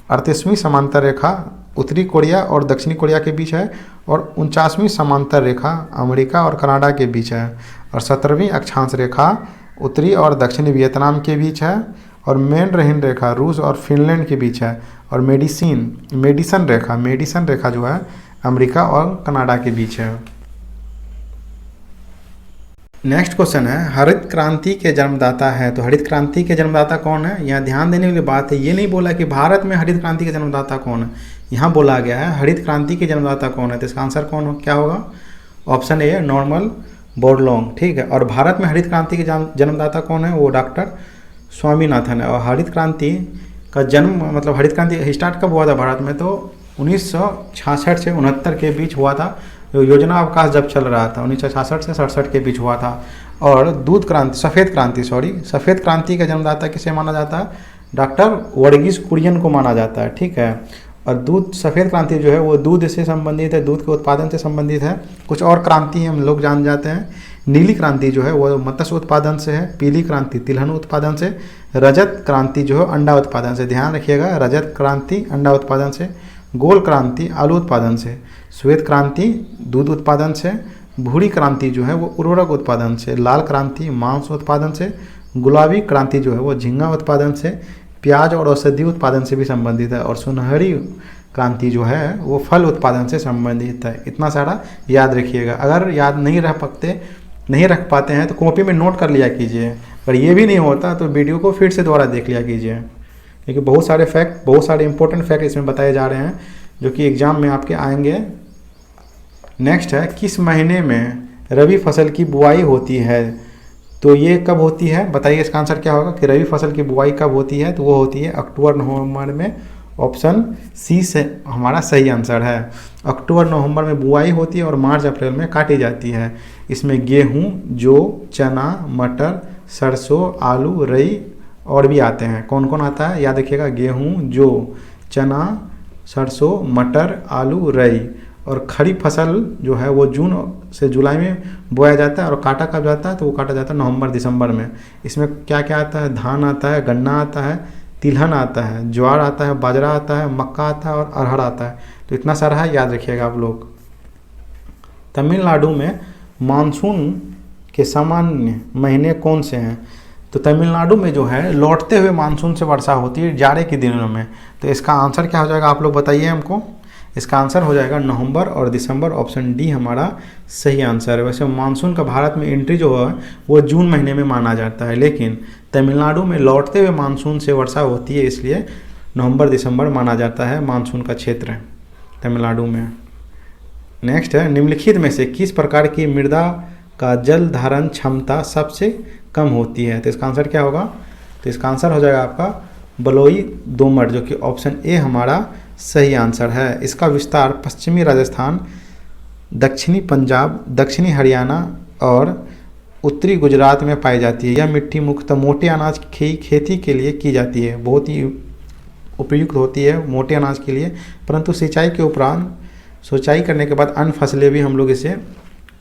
38वीं समांतर रेखा उत्तरी कोरिया और दक्षिणी कोरिया के बीच है। और 49वीं समांतर रेखा अमेरिका और कनाडा के बीच है। और 17वीं अक्षांश रेखा उत्तरी और दक्षिणी वियतनाम के बीच है। और मेन रेखा रूस और फिनलैंड के बीच है। और मेडिसन रेखा जो है अमेरिका और कनाडा के बीच है। नेक्स्ट क्वेश्चन है, हरित क्रांति के जन्मदाता है, तो हरित क्रांति के जन्मदाता कौन है? यहाँ ध्यान देने वाली बात है, ये नहीं बोला कि भारत में हरित क्रांति के जन्मदाता कौन है, यहाँ बोला गया है हरित क्रांति के जन्मदाता कौन है। तो इसका आंसर क्या होगा? ऑप्शन ए नॉर्मन बोरलॉन्ग, ठीक है। और भारत में हरित क्रांति के जन्मदाता कौन है? वो डॉक्टर स्वामीनाथन है। और हरित क्रांति का जन्म मतलब हरित क्रांति स्टार्ट कब हुआ था भारत में? तो 1966 से 69 के बीच हुआ था। योजना अवकाश जब चल रहा था 1966 से 67 के बीच हुआ था। और सफ़ेद क्रांति का जन्मदाता किसे माना जाता है? डॉक्टर वर्गीस कुरियन को माना जाता है, ठीक है। और सफ़ेद क्रांति जो है वो दूध से संबंधित है, दूध के उत्पादन से संबंधित है। कुछ और क्रांति हम लोग जान जाते हैं। नीली क्रांति जो है वो मत्स्य उत्पादन से है। पीली क्रांति तिलहन उत्पादन से। रजत क्रांति जो है अंडा उत्पादन से, ध्यान रखिएगा, रजत क्रांति अंडा उत्पादन से। गोल क्रांति आलू उत्पादन से। श्वेत क्रांति दूध उत्पादन से, भूरी क्रांति जो है वो उर्वरक उत्पादन से, लाल क्रांति मांस उत्पादन से, गुलाबी क्रांति जो है वो झींगा उत्पादन से, प्याज और औषधि उत्पादन से भी संबंधित है, और सुनहरी क्रांति जो है वो फल उत्पादन से संबंधित है। इतना सारा याद रखिएगा। अगर याद नहीं रख पाते हैं तो कॉपी में नोट कर लिया कीजिए। अगर ये भी नहीं होता तो वीडियो को फिर से दोबारा देख लिया कीजिए, क्योंकि बहुत सारे इंपॉर्टेंट फैक्ट इसमें बताए जा रहे हैं जो कि एग्जाम में आपके आएंगे। नेक्स्ट है, किस महीने में रबी फसल की बुआई होती है? तो ये कब होती है बताइए, इसका आंसर क्या होगा कि रबी फसल की बुआई कब होती है? तो वो होती है अक्टूबर नवंबर में। ऑप्शन सी से हमारा सही आंसर है। अक्टूबर नवंबर में बुआई होती है और मार्च अप्रैल में काटी जाती है। इसमें गेहूँ, जौ, चना, मटर, सरसों, आलू, राई और भी आते हैं। कौन कौन आता है याद रखिएगा, गेहूँ, जौ, चना, सरसों, मटर, आलू, राई। और खरीफ फसल जो है वो जून से जुलाई में बोया जाता है और काटा कब जाता है? तो वो काटा जाता है नवंबर दिसंबर में। इसमें क्या क्या आता है? धान आता है, गन्ना आता है, तिलहन आता है, ज्वार आता है, बाजरा आता है, मक्का आता है और अरहर आता है। तो इतना सारा है, याद रखिएगा आप लोग। तमिलनाडु में मानसून के सामान्य महीने कौन से हैं? तो तमिलनाडु में जो है लौटते हुए मानसून से वर्षा होती है जाड़े के दिनों में। तो इसका आंसर क्या हो जाएगा आप लोग बताइए हमको। इसका आंसर हो जाएगा नवंबर और दिसंबर। ऑप्शन डी हमारा सही आंसर है। वैसे मानसून का भारत में एंट्री जो है वो जून महीने में माना जाता है, लेकिन तमिलनाडु में लौटते हुए मानसून से वर्षा होती है, इसलिए नवंबर दिसंबर माना जाता है मानसून का क्षेत्र तमिलनाडु में। नेक्स्ट है, निम्नलिखित में से किस प्रकार की मृदा का जल धारण क्षमता सबसे कम होती है? तो इसका आंसर क्या होगा? तो इसका आंसर हो जाएगा आपका बलुई दोमट, जो कि ऑप्शन ए हमारा सही आंसर है। इसका विस्तार पश्चिमी राजस्थान, दक्षिणी पंजाब, दक्षिणी हरियाणा और उत्तरी गुजरात में पाई जाती है। यह मिट्टी मुख्यतः मोटे अनाज की खेती के लिए की जाती है, बहुत ही उपयुक्त होती है मोटे अनाज के लिए, परंतु सिंचाई के उपरांत सिंचाई करने के बाद अन्य फसलें भी हम लोग इसे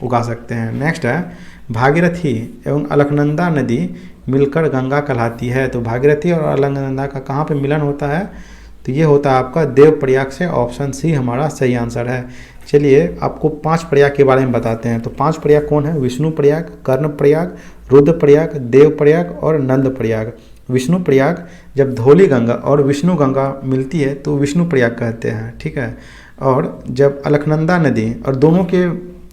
उगा सकते हैं। नेक्स्ट है, भागीरथी एवं अलकनंदा नदी मिलकर गंगा कहलाती है। तो भागीरथी और अलकनंदा का कहाँ पे मिलन होता है? तो ये होता है आपका देवप्रयाग से। ऑप्शन सी हमारा सही आंसर है। चलिए आपको 5 प्रयाग के बारे में बताते हैं। तो 5 प्रयाग कौन है? विष्णु प्रयाग, कर्ण प्रयाग, रुद्र प्रयाग, देव प्रयाग और नंद प्रयाग। विष्णु प्रयाग जब धौली गंगा और विष्णु गंगा मिलती है तो विष्णु प्रयाग कहते हैं, ठीक है। और जब अलकनंदा नदी और दोनों के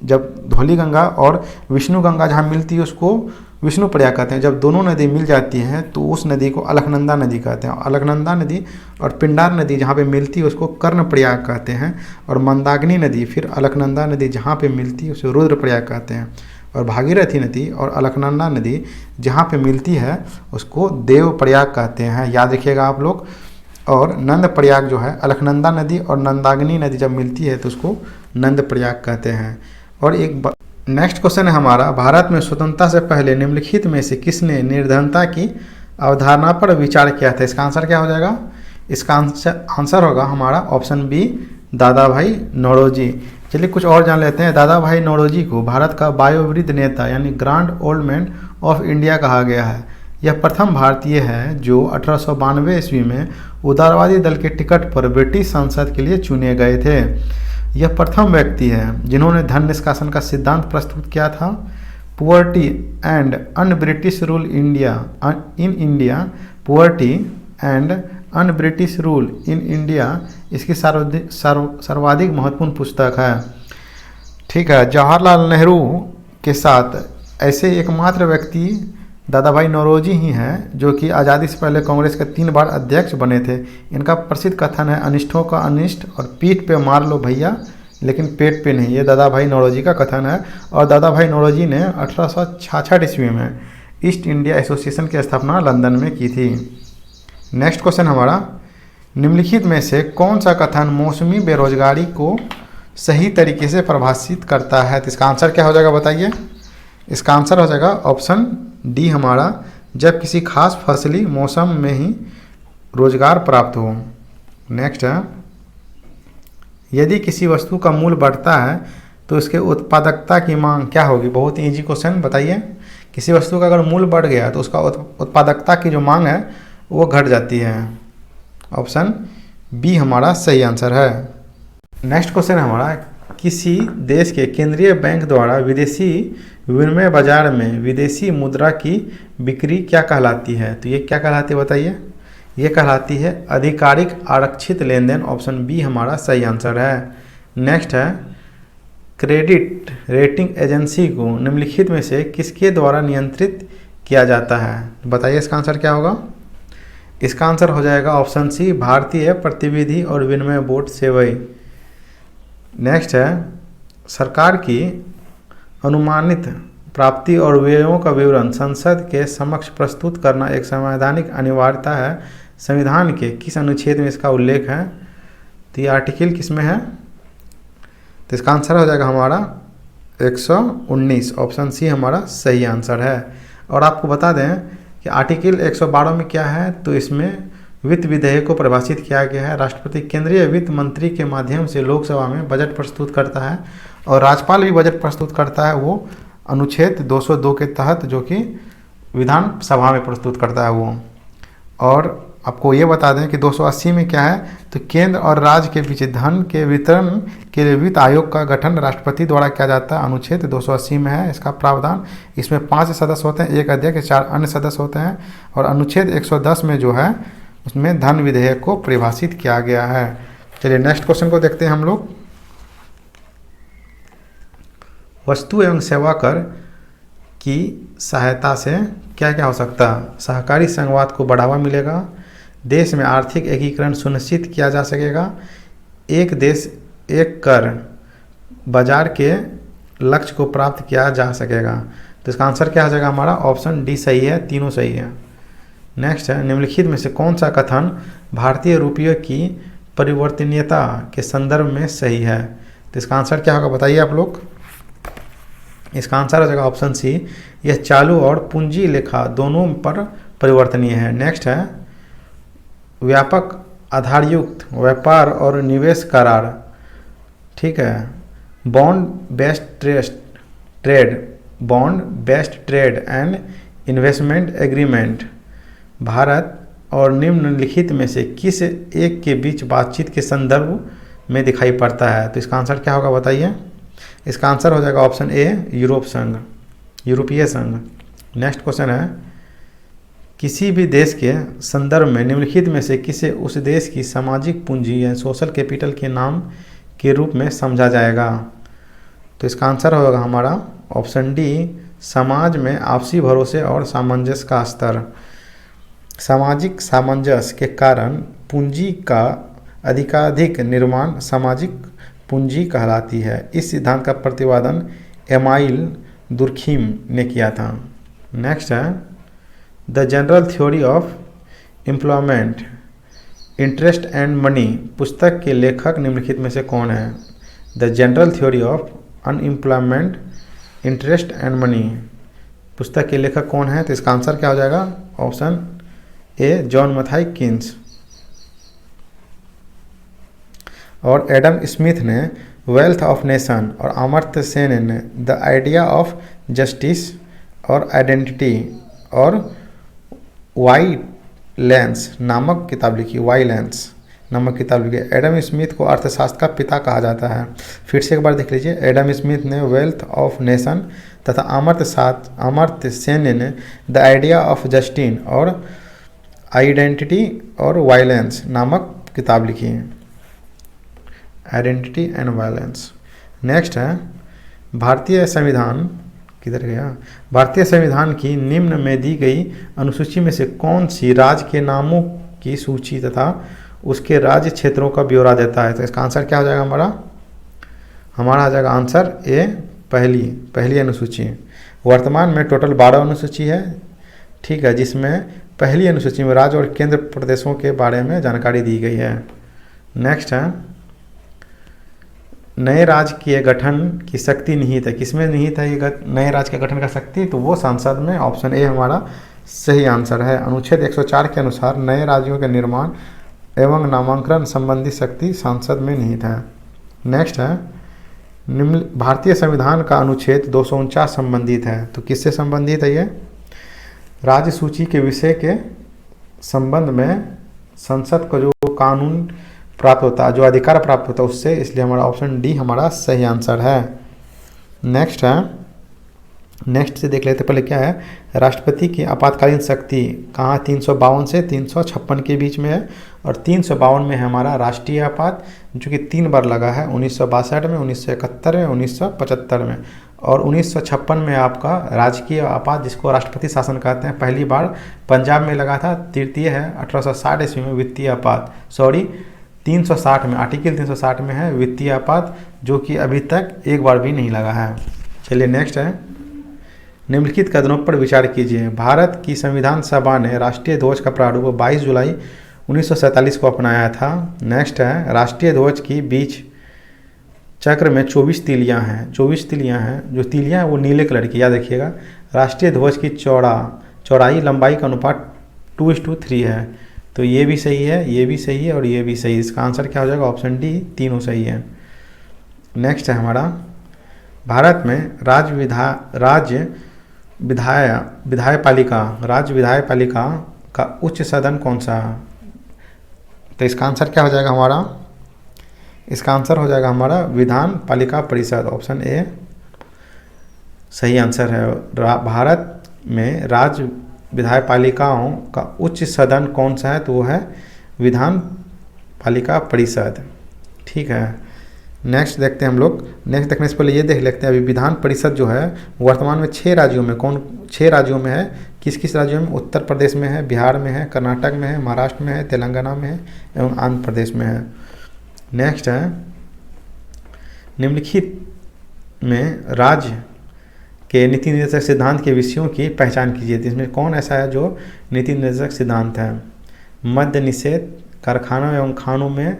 जब धौली गंगा और विष्णु गंगा जहाँ मिलती है उसको विष्णु प्रयाग कहते हैं। जब दोनों नदी मिल जाती हैं तो उस नदी को अलकनंदा नदी कहते हैं। अलकनंदा नदी और पिंडार नदी जहाँ पे मिलती है उसको कर्ण प्रयाग कहते हैं। और मंदाकिनी नदी फिर अलकनंदा नदी जहाँ पे मिलती है उसे रुद्र प्रयाग कहते हैं। और भागीरथी नदी और अलकनंदा नदी जहाँ पे मिलती है उसको देव प्रयाग कहते हैं, याद रखिएगा आप लोग। और नंद प्रयाग जो है, अलकनंदा नदी और नंदाकिनी नदी जब मिलती है तो उसको नंद प्रयाग कहते हैं। और एक नेक्स्ट क्वेश्चन है हमारा, भारत में स्वतंत्रता से पहले निम्नलिखित में से किसने निर्धनता की अवधारणा पर विचार किया था? इसका आंसर क्या हो जाएगा? इसका आंसर होगा हमारा ऑप्शन बी, दादा भाई नौरोजी। चलिए कुछ और जान लेते हैं। दादा भाई नौरोजी को भारत का वयोवृद्ध नेता यानी grand old man of India कहा गया है। यह प्रथम भारतीय है जो 1892 ईस्वी में उदारवादी दल के टिकट पर ब्रिटिश संसद के लिए चुने गए थे। यह प्रथम व्यक्ति है जिन्होंने धन निष्कासन का सिद्धांत प्रस्तुत किया था। Poverty and un British rule in India, poverty and un British rule in India इसकी सर्वाधिक महत्वपूर्ण पुस्तक है, ठीक है। जवाहरलाल नेहरू के साथ ऐसे एकमात्र व्यक्ति दादा भाई नौरोजी ही हैं जो कि आज़ादी से पहले कांग्रेस के 3 बार अध्यक्ष बने थे। इनका प्रसिद्ध कथन है, अनिष्टों का अनिष्ट और पीठ पे मार लो भैया लेकिन पेट पे नहीं। ये दादा भाई नौरोजी का कथन है। और दादा भाई नौरोजी ने 1866 ईस्वी में ईस्ट इंडिया एसोसिएशन की स्थापना लंदन में की थी। नेक्स्ट क्वेश्चन हमारा, निम्नलिखित में से कौन सा कथन मौसमी बेरोजगारी को सही तरीके से परिभाषित करता है? तो इसका आंसर क्या हो जाएगा बताइए। इसका आंसर हो जाएगा ऑप्शन डी हमारा, जब किसी खास फसली मौसम में ही रोजगार प्राप्त हो। नेक्स्ट है, यदि किसी वस्तु का मूल्य बढ़ता है तो उसके उत्पादकता की मांग क्या होगी? बहुत ही ईजी क्वेश्चन, बताइए। किसी वस्तु का अगर मूल्य बढ़ गया तो उसका उत्पादकता की जो मांग है वो घट जाती है। ऑप्शन बी हमारा सही आंसर है। नेक्स्ट क्वेश्चन है हमारा, किसी देश के केंद्रीय बैंक द्वारा विदेशी विनिमय बाजार में विदेशी मुद्रा की बिक्री क्या कहलाती है? तो ये क्या कहलाती है बताइए? ये कहलाती है आधिकारिक आरक्षित लेन देन। ऑप्शन बी हमारा सही आंसर है। नेक्स्ट है, क्रेडिट रेटिंग एजेंसी को निम्नलिखित में से किसके द्वारा नियंत्रित किया जाता है? बताइए इसका आंसर क्या होगा? इसका आंसर हो जाएगा ऑप्शन सी, भारतीय प्रतिनिधि और विनिमय बोर्ड सेवाई। नेक्स्ट है, सरकार की अनुमानित प्राप्ति और व्ययों का विवरण संसद के समक्ष प्रस्तुत करना एक संवैधानिक अनिवार्यता है। संविधान के किस अनुच्छेद में इसका उल्लेख है? तो ये आर्टिकल किस में है? तो इसका आंसर हो जाएगा हमारा 119। ऑप्शन सी हमारा सही आंसर है। और आपको बता दें कि आर्टिकल 112 में क्या है, तो इसमें वित्त विधेयक को परिभाषित किया गया है। राष्ट्रपति केंद्रीय वित्त मंत्री के माध्यम से लोकसभा में बजट प्रस्तुत करता है और राज्यपाल भी बजट प्रस्तुत करता है, वो अनुच्छेद 202 के तहत, जो कि विधान सभा में प्रस्तुत करता है वो। और आपको ये बता दें कि 280 में क्या है, तो केंद्र और राज्य के बीच धन के वितरण के लिए वित्त आयोग का गठन राष्ट्रपति द्वारा किया जाता है। अनुच्छेद 280 में है इसका प्रावधान। इसमें 5 सदस्य होते हैं, एक अध्यक्ष, 4 अन्य सदस्य होते हैं। और अनुच्छेद 110 में जो है उसमें धन विधेयक को परिभाषित किया गया है। चलिए नेक्स्ट क्वेश्चन को देखते हैं हम लोग। वस्तु एवं सेवा कर की सहायता से क्या क्या हो सकता है? सहकारी संघवाद को बढ़ावा मिलेगा, देश में आर्थिक एकीकरण सुनिश्चित किया जा सकेगा, एक देश एक कर बाजार के लक्ष्य को प्राप्त किया जा सकेगा। तो इसका आंसर क्या हो जाएगा हमारा? ऑप्शन डी सही है, तीनों सही है। नेक्स्ट है, निम्नलिखित में से कौन सा कथन भारतीय रुपये की परिवर्तनीयता के संदर्भ में सही है? तो इसका आंसर क्या होगा बताइए आप लोग? इसका आंसर हो जाएगा ऑप्शन सी, यह चालू और पूंजी लेखा दोनों पर परिवर्तनीय है। नेक्स्ट है, व्यापक आधारयुक्त व्यापार और निवेश करार, ठीक है, bond based trade and investment agreement Bharat और निम्नलिखित में से किस एक के बीच बातचीत के संदर्भ में दिखाई पड़ता है? तो इसका आंसर क्या होगा बताइए? इसका आंसर हो जाएगा ऑप्शन ए, यूरोपीय संघ। नेक्स्ट क्वेश्चन है, किसी भी देश के संदर्भ में निम्नलिखित में से किसे उस देश की सामाजिक पूंजी या सोशल कैपिटल के नाम के रूप में समझा जाएगा? तो इसका आंसर होगा हमारा ऑप्शन डी, समाज में आपसी भरोसे और सामंजस्य का स्तर। सामाजिक सामंजस्य के कारण पूंजी का अधिकाधिक निर्माण सामाजिक पूंजी कहलाती है। इस सिद्धांत का प्रतिपादन एमाइल दुर्खीम ने किया था। नेक्स्ट है, the general theory of employment interest and money पुस्तक के लेखक निम्नलिखित में से कौन है? The general theory of unemployment interest and money पुस्तक के लेखक कौन है? तो इसका आंसर क्या हो जाएगा? Option A, John Mathai Keynes. और एडम स्मिथ ने वेल्थ ऑफ नेशन और अमर्त्य सेन ने द आइडिया ऑफ जस्टिस और आइडेंटिटी और वाइलेंस नामक किताब लिखी। एडम स्मिथ को अर्थशास्त्र का पिता कहा जाता है। फिर से एक बार देख लीजिए, एडम स्मिथ ने वेल्थ ऑफ नेशन तथा अमर्त्य सेन ने द आइडिया ऑफ जस्टिस और आइडेंटिटी और वायलेंस नामक किताब लिखी है। Identity and violence. नेक्स्ट है, भारतीय संविधान किधर गया? भारतीय संविधान की निम्न में दी गई अनुसूची में से कौन सी राज्य के नामों की सूची तथा उसके राज्य क्षेत्रों का ब्यौरा देता है? तो इसका आंसर क्या हो जाएगा हमारा आ जाएगा आंसर ए, पहली अनुसूची। वर्तमान में टोटल 12 अनुसूची है, ठीक है, जिसमें पहली अनुसूची में राज्य और केंद्र प्रदेशों के बारे में जानकारी दी गई है। नेक्स्ट है, नए राज्य के गठन की शक्ति निहित है। किसमें निहित है ये नए राज्य के गठन का शक्ति? तो वो संसद में। ऑप्शन ए हमारा सही आंसर है। अनुच्छेद 104 के अनुसार नए राज्यों के निर्माण एवं नामांकन संबंधी शक्ति संसद में निहित है। नेक्स्ट है, निम्न भारतीय संविधान का अनुच्छेद 249 संबंधित है। तो किससे संबंधित है ये? राज्य सूची के विषय के संबंध में संसद को जो कानून प्राप्त होता है, जो अधिकार प्राप्त होता है उससे, इसलिए हमारा ऑप्शन डी हमारा सही आंसर है। नेक्स्ट है, नेक्स्ट से देख लेते पहले क्या है, राष्ट्रपति की आपातकालीन शक्ति कहाँ 352 से 356 के बीच में है, और 352 में है हमारा राष्ट्रीय आपात जो कि 3 बार लगा है, 1962 में, 1971 में, 1975 में, और 1956 में आपका राजकीय आपात जिसको राष्ट्रपति शासन कहते हैं, पहली बार पंजाब में लगा था। तृतीय है 1860 ईस्वी में वित्तीय आपात, 360 में, आर्टिकल 360 में है वित्तीय आपात, जो कि अभी तक एक बार भी नहीं लगा है। चलिए नेक्स्ट है, निम्नलिखित कदमों पर विचार कीजिए। भारत की संविधान सभा ने राष्ट्रीय ध्वज का प्रारूप 22 जुलाई 1947 को अपनाया था। नेक्स्ट है, राष्ट्रीय ध्वज की बीच चक्र में 24 तीलियां हैं, 24 तीलियां हैं, जो तीलियां हैं वो नीले कलर की, याद रखिएगा। राष्ट्रीय ध्वज की चौड़ाई लंबाई का अनुपात 2:3 है, तो ये भी सही है, ये भी सही है और ये भी सही है। इसका आंसर क्या हो जाएगा, ऑप्शन डी, तीनों सही है। नेक्स्ट है हमारा, भारत में राज्य विधायपालिका का उच्च सदन कौन सा है? तो इसका आंसर क्या हो जाएगा हमारा, इसका आंसर हो जाएगा हमारा विधान पालिका परिषद, ऑप्शन ए सही आंसर है। भारत में राज्य विधायपालिकाओं का उच्च सदन कौन सा है, तो वो है विधान पालिका परिषद। ठीक है, नेक्स्ट देखते हैं हम लोग। नेक्स्ट देखने से पहले ये देख लेते हैं, अभी विधान परिषद जो है वर्तमान में 6 राज्यों में, 6 राज्यों में है। किस किस राज्यों में? उत्तर प्रदेश में है, बिहार में है, कर्नाटक में है, महाराष्ट्र में है, तेलंगाना में है एवं आंध्र प्रदेश में है। नेक्स्ट है, निम्नलिखित में राज्य के नीति निर्देशक सिद्धांत के विषयों की पहचान कीजिए। तो इसमें कौन ऐसा है जो नीति निर्देशक सिद्धांत है? मद्य निषेध, कारखानों एवं खानों में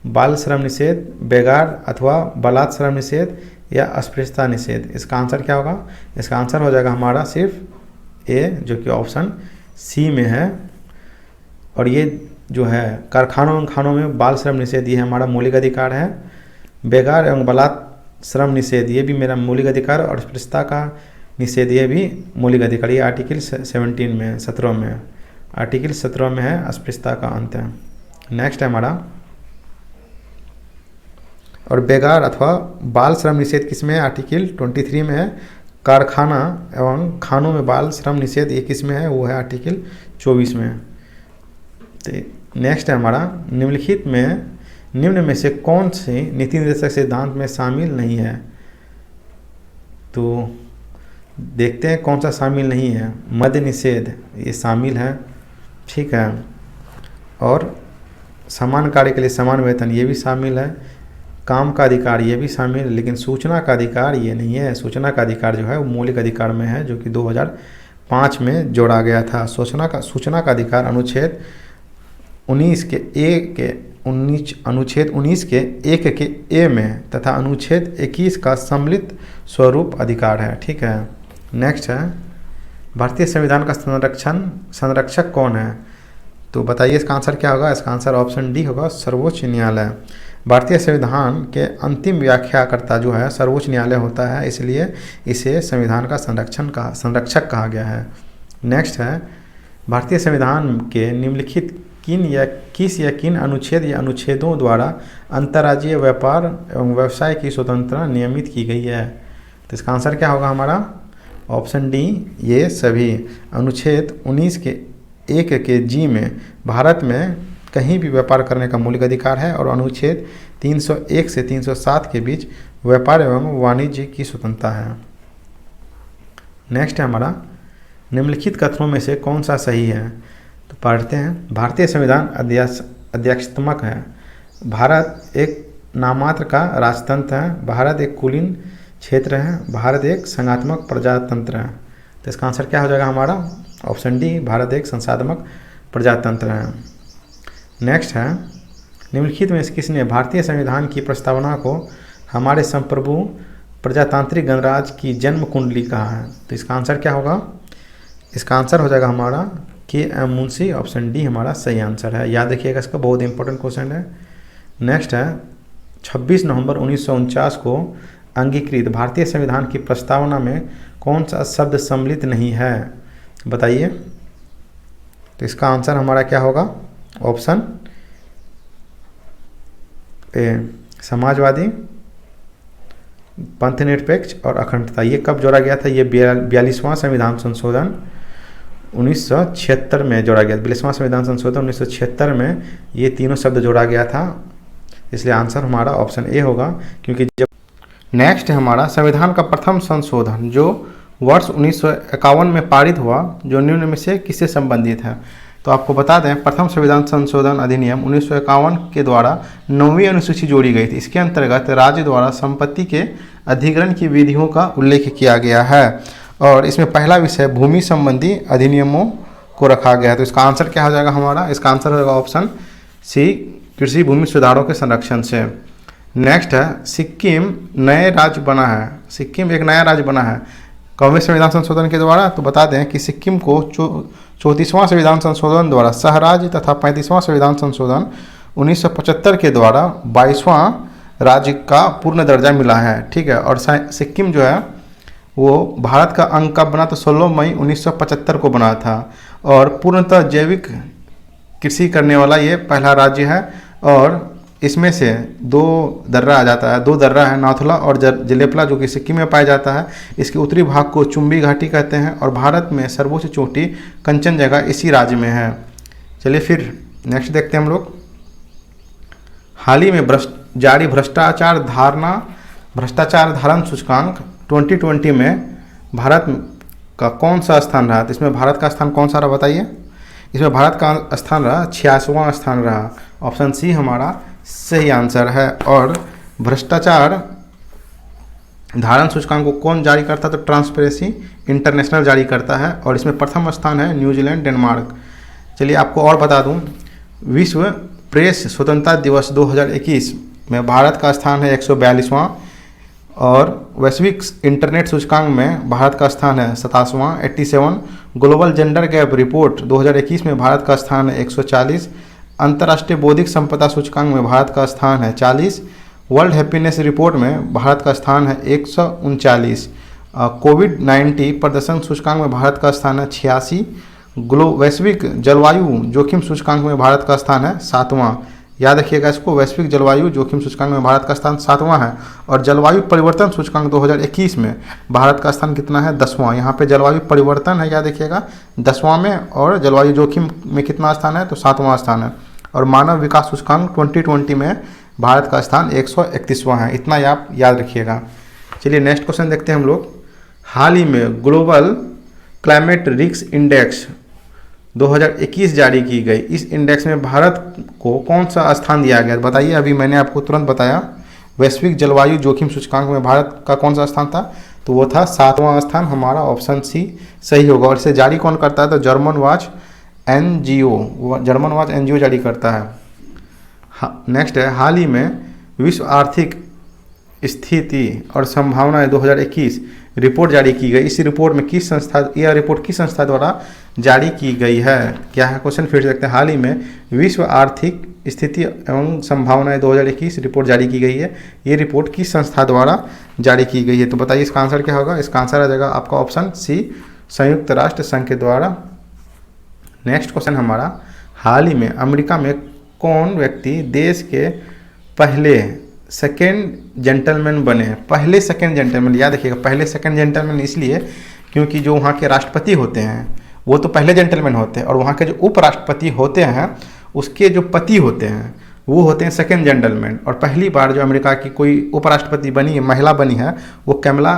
बाल श्रम निषेध, बेगार अथवा बलात् श्रम निषेध या अस्पृश्यता निषेध। इसका आंसर क्या होगा? इसका आंसर हो जाएगा हमारा सिर्फ ए, जो कि ऑप्शन सी में है। और ये जो है कारखानों एवं खानों में बाल श्रम निषेध, ये हमारा मौलिक अधिकार है। बेगार एवं बलात् श्रम निषेध, ये भी मेरा मौलिक अधिकार, और अस्पृश्यता का निषेध, ये भी मौलिक अधिकार। ये आर्टिकल 17 में, 17 में, आर्टिकल 17 में है अस्पृश्यता का अंत है। नेक्स्ट है हमारा, और बेगार अथवा बाल श्रम निषेध किस में है? आर्टिकल 23 में है। कारखाना एवं खानों में बाल श्रम निषेध ये किस में है? वो है आर्टिकल 24 में। तो नेक्स्ट है हमारा, निम्नलिखित में निम्न में से कौन सी नीति निर्देशक सिद्धांत में शामिल नहीं है? तो देखते हैं कौन सा शामिल नहीं है। मद्य निषेध ये शामिल है, ठीक है। और समान कार्य के लिए समान वेतन ये भी शामिल है। काम का अधिकार ये भी शामिल है, लेकिन सूचना का अधिकार ये नहीं है। सूचना का अधिकार जो है वो मौलिक अधिकार में है, जो कि 2005 में जोड़ा गया था। सूचना का अधिकार अनुच्छेद 19 के एक के ए में तथा अनुच्छेद 21 का सम्मिलित स्वरूप अधिकार है, ठीक है। नेक्स्ट है, भारतीय संविधान का संरक्षक कौन है? तो बताइए इसका आंसर क्या होगा? इसका आंसर ऑप्शन डी होगा, सर्वोच्च न्यायालय। भारतीय संविधान के अंतिम व्याख्याकर्ता जो है सर्वोच्च न्यायालय होता है, इसलिए इसे संविधान का संरक्षक कहा गया है। नेक्स्ट है, भारतीय संविधान के निम्नलिखित किन अनुच्छेद या अनुच्छेदों द्वारा अंतर्राज्यीय व्यापार एवं व्यवसाय की स्वतंत्रता नियमित की गई है? तो इसका आंसर क्या होगा हमारा? ऑप्शन डी, ये सभी। अनुच्छेद 19 के 1 के जी में भारत में कहीं भी व्यापार करने का मौलिक अधिकार है, और अनुच्छेद 301 से 307 के बीच व्यापार एवं वाणिज्य की स्वतंत्रता है। नेक्स्ट है हमारा, निम्नलिखित कथनों में से कौन सा सही है? तो पढ़ते हैं। भारतीय संविधान अध्यक्षात्मक है। भारत एक नाममात्र का राजतंत्र है। भारत एक कुलीन क्षेत्र है। भारत एक संघात्मक प्रजातंत्र है। तो इसका आंसर क्या हो जाएगा हमारा? ऑप्शन डी, भारत एक संघात्मक प्रजातंत्र है। नेक्स्ट है, निम्नलिखित में से किसने भारतीय संविधान की प्रस्तावना को हमारे संप्रभु प्रजातांत्रिक गणराज्य की जन्म कुंडली कहा है? तो इसका आंसर क्या होगा? इसका आंसर हो जाएगा हमारा के.एम. मुंशी, ऑप्शन डी हमारा सही आंसर है। याद रखिएगा, इसका बहुत इंपॉर्टेंट क्वेश्चन है। नेक्स्ट है, 26 नवंबर 1949 को अंगीकृत भारतीय संविधान की प्रस्तावना में कौन सा शब्द सम्मिलित नहीं है? बताइए। तो इसका आंसर हमारा क्या होगा? ऑप्शन समाजवादी, पंथ निरपेक्ष और अखंडता, ये कब जोड़ा गया था? ये 42वां संविधान संशोधन 1976 में जोड़ा गया। 42वां संविधान संशोधन 1976 में ये तीनों शब्द जोड़ा गया था, इसलिए आंसर हमारा ऑप्शन ए होगा। क्योंकि जब नेक्स्ट है हमारा संविधान का प्रथम संशोधन जो वर्ष 1951 में पारित हुआ, जो निम्न में से किससे संबंधित है? तो आपको बता दें, प्रथम संविधान संशोधन अधिनियम 1951 के द्वारा 9वीं अनुसूची जोड़ी गई थी। इसके अंतर्गत राज्य द्वारा संपत्ति के अधिग्रहण की विधियों का उल्लेख किया गया है और इसमें पहला विषय भूमि संबंधी अधिनियमों को रखा गया है। तो इसका आंसर क्या हो जाएगा हमारा? इसका आंसर होगा ऑप्शन सी, कृषि भूमि सुधारों के संरक्षण से। नेक्स्ट है सिक्किम नए राज्य बना है। सिक्किम एक नया राज्य बना है कौनवें संविधान संशोधन के द्वारा? तो बता दें कि सिक्किम को 34वां संविधान संशोधन द्वारा सहराज्य तथा 35वां संविधान संशोधन 1975 के द्वारा 22वां राज्य का पूर्ण दर्जा मिला है। ठीक है, और सिक्किम जो है वो भारत का अंग कब बना? तो 16 मई 1975 को बना था और पूर्णतः जैविक कृषि करने वाला ये पहला राज्य है। और इसमें से दो दर्रा आ जाता है, दो दर्रा है, नाथुला और जलेपला, जो कि सिक्किम में पाया जाता है। इसके उत्तरी भाग को चुंबी घाटी कहते हैं और भारत में सर्वोच्च चोटी कंचनजंगा इसी राज्य में है। चलिए फिर नेक्स्ट देखते हैं हम लोग। हाल ही में जारी भ्रष्टाचार धारण सूचकांक 2020 में भारत का कौन सा स्थान रहा? तो इसमें भारत का स्थान कौन सा रहा बताइए? इसमें भारत का स्थान रहा 86वां स्थान रहा। ऑप्शन सी हमारा सही आंसर है। और भ्रष्टाचार धारण सूचकांक को कौन जारी करता है? तो ट्रांसपेरेंसी इंटरनेशनल जारी करता है और इसमें प्रथम स्थान है न्यूजीलैंड, डेनमार्क। चलिए आपको और बता दूं, विश्व प्रेस स्वतंत्रता दिवस 2021 में भारत का स्थान है 142वां और वैश्विक इंटरनेट सूचकांक में भारत का स्थान है 87वां 87। ग्लोबल जेंडर गैप रिपोर्ट 2021 में भारत का स्थान है 140। अंतर्राष्ट्रीय बौद्धिक संपदा सूचकांक में भारत का स्थान है 40। वर्ल्ड हैप्पीनेस रिपोर्ट में भारत का स्थान है 139। कोविड-19 प्रदर्शन सूचकांक में भारत का स्थान है 86। वैश्विक जलवायु जोखिम सूचकांक में भारत का स्थान है 7वां। याद रखिएगा इसको, वैश्विक जलवायु जोखिम सूचकांक में भारत का स्थान 7वां है। और जलवायु परिवर्तन सूचकांक 2021 में भारत का स्थान कितना है? 10वां। यहाँ पे जलवायु परिवर्तन है, याद रखिएगा, 10वां में, और जलवायु जोखिम में कितना स्थान है? तो 7वां स्थान है। और मानव विकास सूचकांक 2020 में भारत का स्थान 131वां है। इतना आप याद रखिएगा। चलिए नेक्स्ट क्वेश्चन देखते हैं हम लोग। हाल ही में ग्लोबल क्लाइमेट रिस्क इंडेक्स 2021 जारी की गई। इस इंडेक्स में भारत को कौन सा स्थान दिया गया? बताइए, अभी मैंने आपको तुरंत बताया वैश्विक जलवायु जोखिम सूचकांक में भारत का कौन सा स्थान था? तो वो था 7वां स्थान। हमारा ऑप्शन सी सही होगा। और इसे जारी कौन करता है? तो जर्मन वॉच एनजीओ जारी करता है। नेक्स्ट है, हाल ही में विश्व आर्थिक स्थिति और संभावनाएं 2021 रिपोर्ट जारी की गई। इस रिपोर्ट में यह रिपोर्ट किस संस्था द्वारा जारी की गई है? क्या है क्वेश्चन? फिर देखते हैं। हाल ही में विश्व आर्थिक स्थिति एवं संभावनाएं 2021 रिपोर्ट जारी की गई है। ये रिपोर्ट किस संस्था द्वारा जारी की गई है? तो बताइए इसका आंसर क्या होगा? इसका आंसर आ जाएगा आपका ऑप्शन सी, संयुक्त राष्ट्र संघ के द्वारा। नेक्स्ट क्वेश्चन हमारा, हाल ही में अमेरिका में कौन व्यक्ति देश के पहले सेकेंड जेंटलमैन बने? पहले सेकेंड जेंटलमैन, याद रखिएगा, पहले सेकेंड जेंटलमैन इसलिए क्योंकि जो वहाँ के राष्ट्रपति होते हैं वो तो पहले जेंटलमैन होते हैं और वहाँ के जो उपराष्ट्रपति होते हैं उसके जो पति होते हैं वो होते हैं सेकेंड जेंटलमैन। और पहली बार जो अमेरिका की कोई उपराष्ट्रपति बनी है, महिला बनी है, वो कमला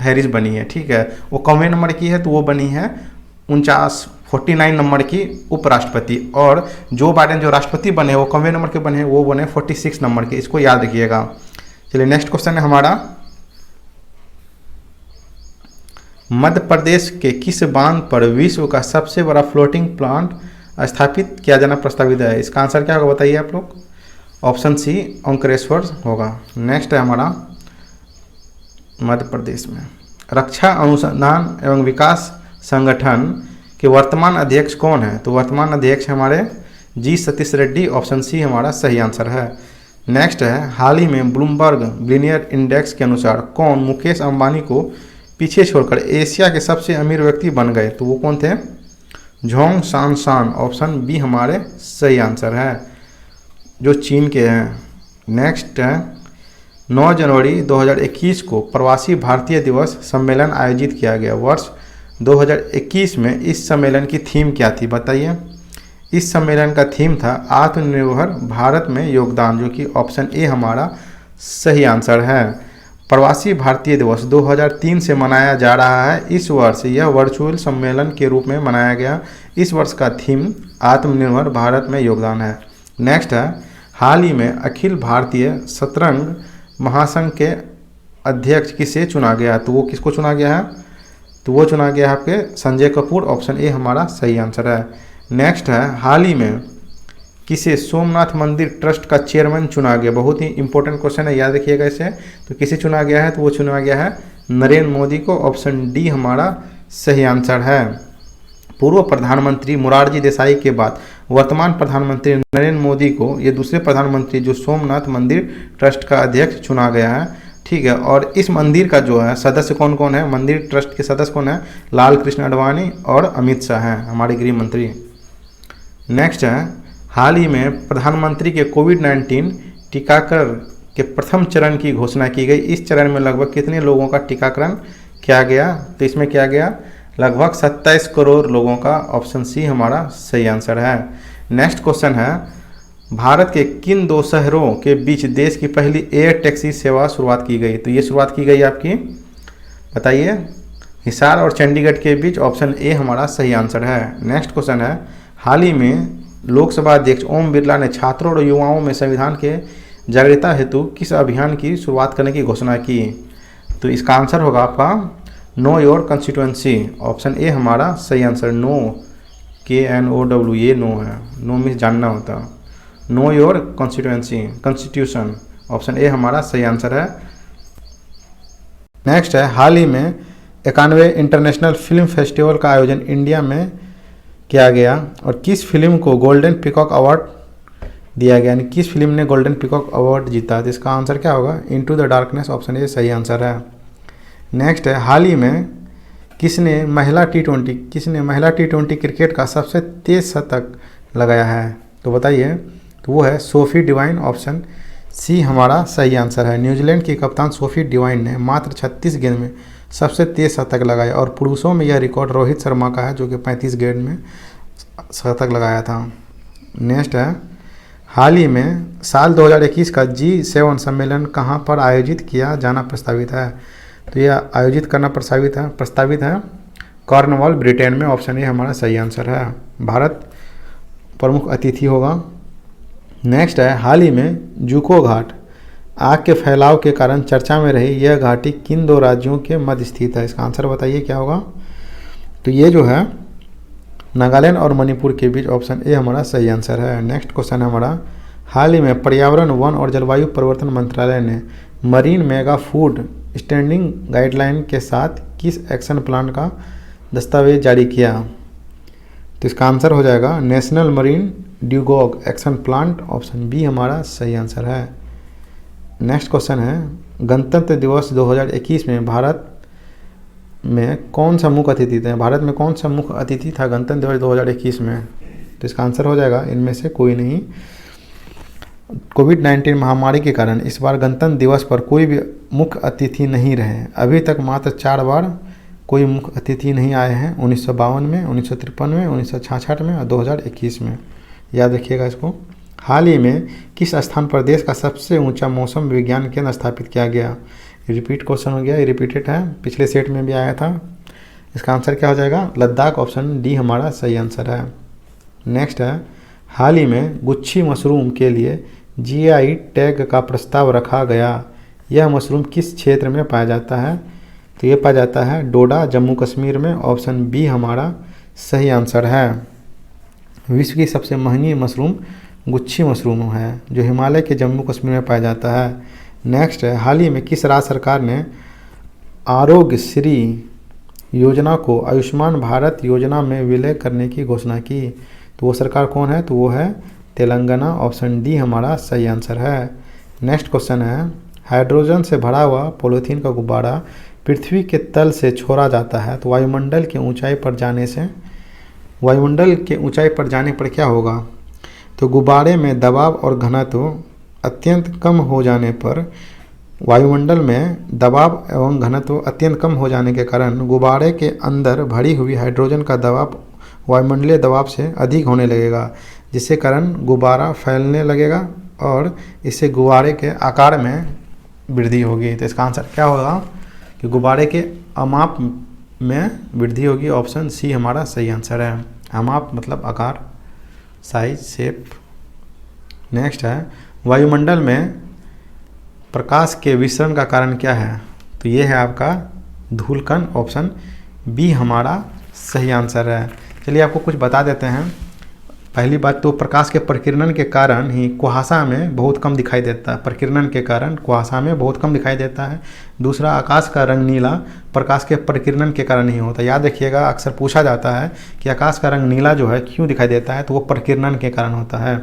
हैरिस बनी है। ठीक है, वो कौवें नंबर की है? तो वो बनी है 49 नंबर की उपराष्ट्रपति। और जो बाइडेन जो राष्ट्रपति बने वो कौवें नंबर के बने, वो बने 46 नंबर के। इसको याद रखिएगा। चलिए नेक्स्ट क्वेश्चन है हमारा, मध्य प्रदेश के किस बांध पर विश्व का सबसे बड़ा फ्लोटिंग प्लांट स्थापित किया जाना प्रस्तावित है? इसका आंसर क्या होगा बताइए आप लोग? ऑप्शन सी ओंकारेश्वर होगा। नेक्स्ट है हमारा, मध्य प्रदेश में रक्षा अनुसंधान एवं विकास संगठन के वर्तमान अध्यक्ष कौन है? तो वर्तमान अध्यक्ष हमारे जी सतीश रेड्डी। ऑप्शन सी हमारा सही आंसर है। नेक्स्ट है, हाल ही में ब्लूमबर्ग बिलियनियर इंडेक्स के अनुसार कौन मुकेश अंबानी को पीछे छोड़कर एशिया के सबसे अमीर व्यक्ति बन गए? तो वो कौन थे? झोंग शान। ऑप्शन बी हमारे सही आंसर है, जो चीन के हैं। नेक्स्ट है 9 जनवरी 2021 को प्रवासी भारतीय दिवस सम्मेलन आयोजित किया गया। वर्ष 2021 में इस सम्मेलन की थीम क्या थी बताइए। इस सम्मेलन का थीम था आत्मनिर्भर भारत में योगदान, जो कि ऑप्शन ए हमारा सही आंसर है। प्रवासी भारतीय दिवस 2003 से मनाया जा रहा है। इस वर्ष यह वर्चुअल सम्मेलन के रूप में मनाया गया। इस वर्ष का थीम आत्मनिर्भर भारत में योगदान है। नेक्स्ट है हाल ही में अखिल भारतीय शतरंग महासंघ के अध्यक्ष किसे चुना गया, तो वो किसको चुना गया है, तो वो चुना गया है आपके संजय कपूर, ऑप्शन ए हमारा सही आंसर है। नेक्स्ट है हाल ही में किसे सोमनाथ मंदिर ट्रस्ट का चेयरमैन चुना गया। बहुत ही इंपॉर्टेंट क्वेश्चन है, याद रखिएगा इसे। तो किसे चुना गया है, तो वो चुना गया है नरेंद्र मोदी को, ऑप्शन डी हमारा सही आंसर है। पूर्व प्रधानमंत्री मोरारजी देसाई के बाद वर्तमान प्रधानमंत्री नरेंद्र मोदी को ये दूसरे प्रधानमंत्री जो सोमनाथ मंदिर ट्रस्ट का अध्यक्ष चुना गया है। ठीक है, और इस मंदिर का जो है सदस्य कौन कौन है, मंदिर ट्रस्ट के सदस्य कौन है, लाल कृष्ण आडवाणी और अमित शाह हैं, हमारे गृह मंत्री। नेक्स्ट है हाल ही में प्रधानमंत्री के कोविड-19 टीकाकरण के प्रथम चरण की घोषणा की गई। इस चरण में लगभग कितने लोगों का टीकाकरण किया गया, तो इसमें किया गया लगभग 27 करोड़ लोगों का, ऑप्शन सी हमारा सही आंसर है। नेक्स्ट क्वेश्चन है भारत के किन दो शहरों के बीच देश की पहली एयर टैक्सी सेवा शुरुआत की गई, तो ये शुरुआत की गई आपकी बताइए, हिसार और चंडीगढ़ के बीच, ऑप्शन ए हमारा सही आंसर है। नेक्स्ट क्वेश्चन है हाल ही में लोकसभा अध्यक्ष ओम बिरला ने छात्रों और युवाओं में संविधान के जागरूकता हेतु किस अभियान की शुरुआत करने की घोषणा की, तो इसका आंसर होगा आपका know your constituency, option A हमारा सही आंसर। नो KNOW ये नो है, नो मीन्स जानना होता है, know your constituency constitution, option A हमारा सही आंसर है। नेक्स्ट है हाल ही में 91वें इंटरनेशनल फिल्म फेस्टिवल का आयोजन इंडिया में किया गया और किस फिल्म को गोल्डन पीकॉक अवार्ड दिया गया, यानी किस फिल्म ने गोल्डन पीकॉक अवार्ड जीता, तो इसका आंसर क्या होगा, into the darkness, option A सही आंसर है। नेक्स्ट है हाल ही में किसने महिला टी20 क्रिकेट का सबसे तेज शतक लगाया है, तो बताइए, तो वो है सोफी डिवाइन, ऑप्शन सी हमारा सही आंसर है। न्यूजीलैंड की कप्तान सोफी डिवाइन ने मात्र 36 गेंद में सबसे तेज शतक लगाया और पुरुषों में यह रिकॉर्ड रोहित शर्मा का है जो कि 35 गेंद में शतक लगाया था। नेक्स्ट है हाल ही में साल 2021 का G7 सम्मेलन कहां पर आयोजित किया जाना प्रस्तावित है, तो यह आयोजित करना प्रस्तावित है कॉर्नवॉल ब्रिटेन में, ऑप्शन ए हमारा सही आंसर है। भारत प्रमुख अतिथि होगा। नेक्स्ट है हाल ही में जूको घाट आग के फैलाव के कारण चर्चा में रही, यह घाटी किन दो राज्यों के मध्य स्थित है, इसका आंसर बताइए क्या होगा, तो ये जो है नागालैंड और मणिपुर के बीच, ऑप्शन ए हमारा सही आंसर है। नेक्स्ट क्वेश्चन है हमारा हाल ही में पर्यावरण वन और जलवायु परिवर्तन मंत्रालय ने marine mega food standing guideline के साथ किस एक्शन प्लान का दस्तावेज जारी किया, तो इसका आंसर हो जाएगा national marine dugong action plan, option B हमारा सही आंसर है। नेक्स्ट क्वेश्चन है गणतंत्र दिवस 2021 में भारत में कौन सा मुख्य अतिथि था, भारत में कौन सा मुख्य अतिथि था गणतंत्र दिवस 2021 में, तो इसका आंसर हो जाएगा इनमें से कोई नहीं। कोविड-19 महामारी के कारण इस बार गणतंत्र दिवस पर कोई भी मुख्य अतिथि नहीं रहे। अभी तक मात्र 4 बार कोई मुख्य अतिथि नहीं आए हैं, 1952 में, 1953 में, 1966 में और 2021 में, याद रखिएगा इसको। हाल ही में किस स्थान पर देश का सबसे ऊंचा मौसम विज्ञान केंद्र स्थापित किया गया, रिपीट क्वेश्चन हो गया, ये रिपीटेड है, पिछले सेट में भी आया था। इसका आंसर क्या हो जाएगा, लद्दाख, ऑप्शन डी हमारा सही आंसर है। नेक्स्ट है हाल ही में गुच्छी मशरूम के लिए GI टैग का प्रस्ताव रखा गया, यह मशरूम किस क्षेत्र में पाया जाता है, तो ये पाया जाता है डोडा, जम्मू कश्मीर में, ऑप्शन बी हमारा सही आंसर है। विश्व की सबसे महंगी मशरूम गुच्छी मशरूम है जो हिमालय के जम्मू कश्मीर में पाया जाता है। नेक्स्ट है हाल ही में किस राज्य सरकार ने आरोग्य श्री योजना को आयुष्मान भारत योजना में विलय करने की घोषणा की, तो वो सरकार कौन है, तो वो है तेलंगाना, ऑप्शन डी हमारा सही आंसर है। नेक्स्ट क्वेश्चन है हाइड्रोजन से भरा हुआ पॉलीथीन का गुब्बारा पृथ्वी के तल से छोड़ा जाता है, तो वायुमंडल के ऊंचाई पर जाने पर क्या होगा, तो गुब्बारे में दबाव और घनत्व अत्यंत कम हो जाने पर वायुमंडल में दबाव एवं घनत्व अत्यंत कम हो जाने के कारण गुब्बारे के अंदर भरी हुई हाइड्रोजन का दबाव वायुमंडलीय दबाव से अधिक होने लगेगा, जिससे कारण गुब्बारा फैलने लगेगा और इससे गुब्बारे के आकार में वृद्धि होगी। तो इसका आंसर क्या होगा कि गुब्बारे के अमाप में वृद्धि होगी। ऑप्शन सी हमारा सही आंसर है। अमाप मतलब आकार, साइज, शेप। नेक्स्ट है वायुमंडल में प्रकाश के विसरण का कारण क्या है? तो ये है आपका धूलकण। ऑप्शन बी हमारा सही आंसर है। चलिए आपको कुछ बता देते हैं। पहली बात तो प्रकाश के प्रकीर्णन के कारण ही कुहासा में बहुत कम दिखाई देता है। प्रकीर्णन के कारण कुहासा में बहुत कम दिखाई देता है। दूसरा, आकाश का रंग नीला प्रकाश के प्रकीर्णन के कारण नहीं होता। याद रखिएगा, अक्सर पूछा जाता है कि आकाश का रंग नीला जो है क्यों दिखाई देता है, तो वो प्रकीर्णन के कारण होता है।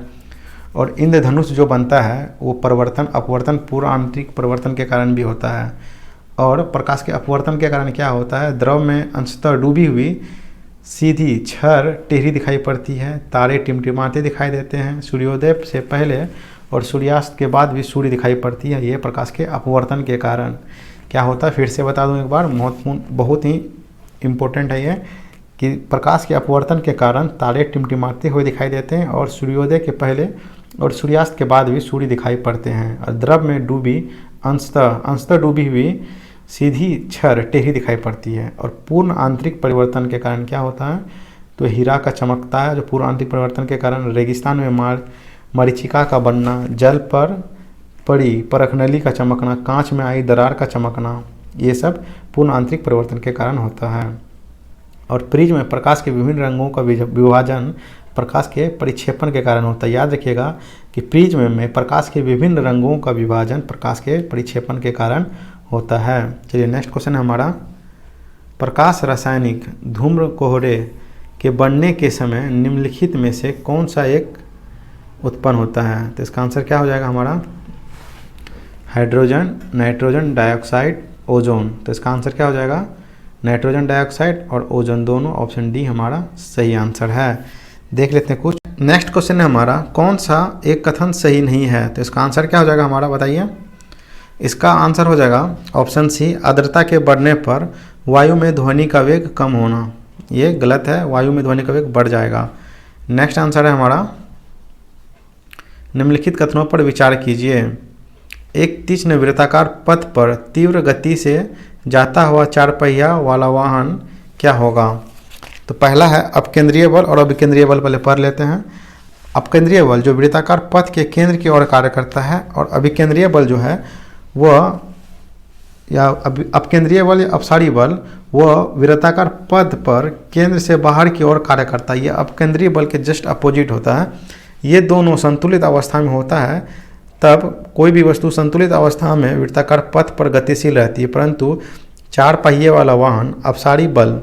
और इंद्रधनुष जो बनता है वो परिवर्तन अपवर्तन पूर्ण आंतरिक परिवर्तन के कारण भी होता है। और प्रकाश के अपवर्तन के कारण क्या होता है? द्रव में अंशतः डूबी हुई सीधी छड़ टेढ़ी दिखाई पड़ती है, तारे टिमटिमाते दिखाई देते हैं, सूर्योदय से पहले और सूर्यास्त के बाद भी सूर्य दिखाई पड़ती है। ये प्रकाश के अपवर्तन के कारण क्या होता है, फिर से बता दूं एक बार, महत्वपूर्ण बहुत ही इम्पोर्टेंट है ये, कि प्रकाश के अपवर्तन के कारण तारे टिमटिमाते हुए दिखाई देते हैं और सूर्योदय के पहले और सूर्यास्त के बाद भी सूर्य दिखाई पड़ते हैं। और द्रव में डूबी अंशतः डूबी हुई सीधी छड़ टेढ़ी दिखाई पड़ती है। और पूर्ण आंतरिक परिवर्तन के कारण क्या होता है? तो हीरा का चमकता है, जो पूर्ण आंतरिक परिवर्तन के कारण रेगिस्तान में मरीचिका का बनना, जल पर पड़ी परखनली का चमकना, कांच में आई दरार का चमकना, ये सब पूर्ण आंतरिक परिवर्तन के कारण होता है। और प्रिज्म में प्रकाश के विभिन्न रंगों का विभाजन प्रकाश के परिक्षेपण के कारण होता है। याद रखिएगा कि प्रिज्म में प्रकाश के विभिन्न रंगों का विभाजन प्रकाश के परिक्षेपण के कारण होता है। चलिए नेक्स्ट क्वेश्चन है हमारा, प्रकाश रासायनिक धूम्र कोहरे के बनने के समय निम्नलिखित में से कौन सा एक उत्पन्न होता है? तो इसका आंसर क्या हो जाएगा हमारा? Hydrogen, nitrogen dioxide, ozone. तो इसका आंसर क्या हो जाएगा? नाइट्रोजन डाइऑक्साइड और ओजोन दोनों। ऑप्शन डी हमारा सही आंसर है। देख लेते हैं कुछ। नेक्स्ट क्वेश्चन है हमारा, कौन सा एक कथन सही नहीं है? तो इसका आंसर क्या हो जाएगा हमारा, बताइए। इसका आंसर हो जाएगा ऑप्शन सी, आर्द्रता के बढ़ने पर वायु में ध्वनि का वेग कम होना। ये गलत है, वायु में ध्वनि का वेग बढ़ जाएगा। नेक्स्ट आंसर है हमारा, निम्नलिखित कथनों पर विचार कीजिए। एक तीक्ष्ण वृत्ताकार पथ पर तीव्र गति से जाता हुआ चार पहिया वाला वाहन क्या होगा? तो पहला है अपकेंद्रीय बल और अभिकेंद्रीय बल, पहले पढ़ लेते हैं। अपकेंद्रीय बल जो वृत्ताकार पथ के केंद्र की ओर कार्य करता है, और अभिकेंद्रीय बल जो है वह या अपकेंद्रीय बल या अपसारी बल वह वृत्ताकार पथ पर केंद्र से बाहर की ओर कार्य करता है। यह अपकेंद्रीय बल के जस्ट अपोजिट होता है। ये दोनों संतुलित अवस्था में होता है, तब कोई भी वस्तु संतुलित अवस्था में वृत्ताकार पथ पर गतिशील रहती है। परंतु चार पहिए वाला वाहन अपसारी बल,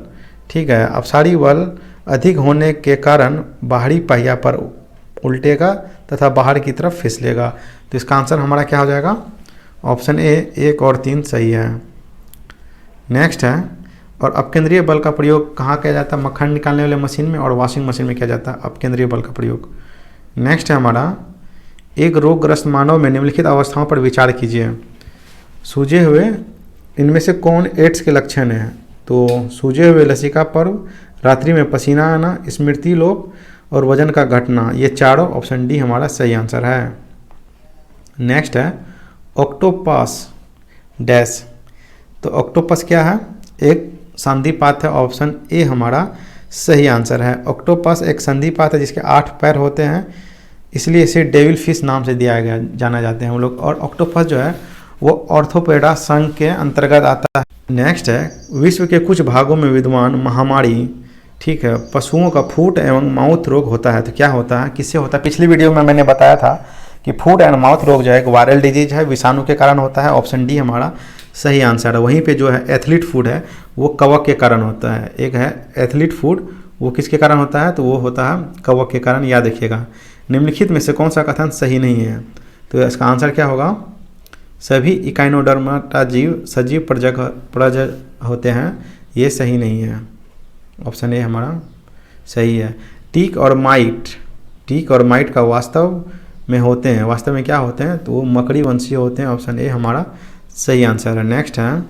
ठीक है, अपसारी बल अधिक होने के कारण बाहरी पहिया पर उल्टेगा तथा बाहर की तरफ फिसलेगा। तो इसका आंसर हमारा क्या हो जाएगा? ऑप्शन ए 1 और 3 सही है। नेक्स्ट है, और अपकेंद्रीय बल का प्रयोग कहाँ किया जाता है? मक्खन निकालने वाले मशीन में और वॉशिंग मशीन में किया जाता है अपकेंद्रीय बल का प्रयोग। नेक्स्ट है हमारा, एक रोगग्रस्त मानव में निम्नलिखित अवस्थाओं पर विचार कीजिए। सूजे हुए, इनमें से कौन एड्स के लक्षण हैं? तो सूजे हुए लसिका पर्व, रात्रि में पसीना आना, स्मृति लोप और वजन का घटना, ये चारों। ऑप्शन डी हमारा सही आंसर है। नेक्स्ट है ऑक्टोपस डैश। तो ऑक्टोपस क्या है? एक संधिपात है। ऑप्शन ए हमारा सही आंसर है। ऑक्टोपस एक संधिपात है जिसके 8 पैर होते हैं, इसलिए इसे डेविल फिश नाम से दिया गया जाना जाते हैं हम लोग। और ऑक्टोपस जो है वो ऑर्थोपेडा संघ के अंतर्गत आता है। नेक्स्ट है, विश्व के कुछ भागों में विद्यमान महामारी, ठीक है, पशुओं का फूट एवं माउथ रोग होता है। तो क्या होता है, किससे होता है? पिछली वीडियो में मैंने बताया था कि फूट एंड माउथ रोग जो है एक वायरल डिजीज है, विषाणु के कारण होता है। ऑप्शन डी हमारा सही आंसर है। वहीं पे जो है एथलीट फूड है वो कवक के कारण होता है। एक है एथलीट फूड, वो किसके कारण होता है? तो वो होता है कवक के कारण। याद रखिएगा। निम्नलिखित में से कौन सा कथन सही नहीं है? तो इसका आंसर क्या होगा? सभी इकाइनोडर्माटा जीव सजीव प्रजग होते हैं, ये सही नहीं है। ऑप्शन ए हमारा सही है। टीक और माइट का वास्तव में होते हैं, वास्तव में क्या होते हैं, तो वो मकड़ी वंशीय होते हैं। ऑप्शन ए हमारा सही आंसर है। नेक्स्ट है,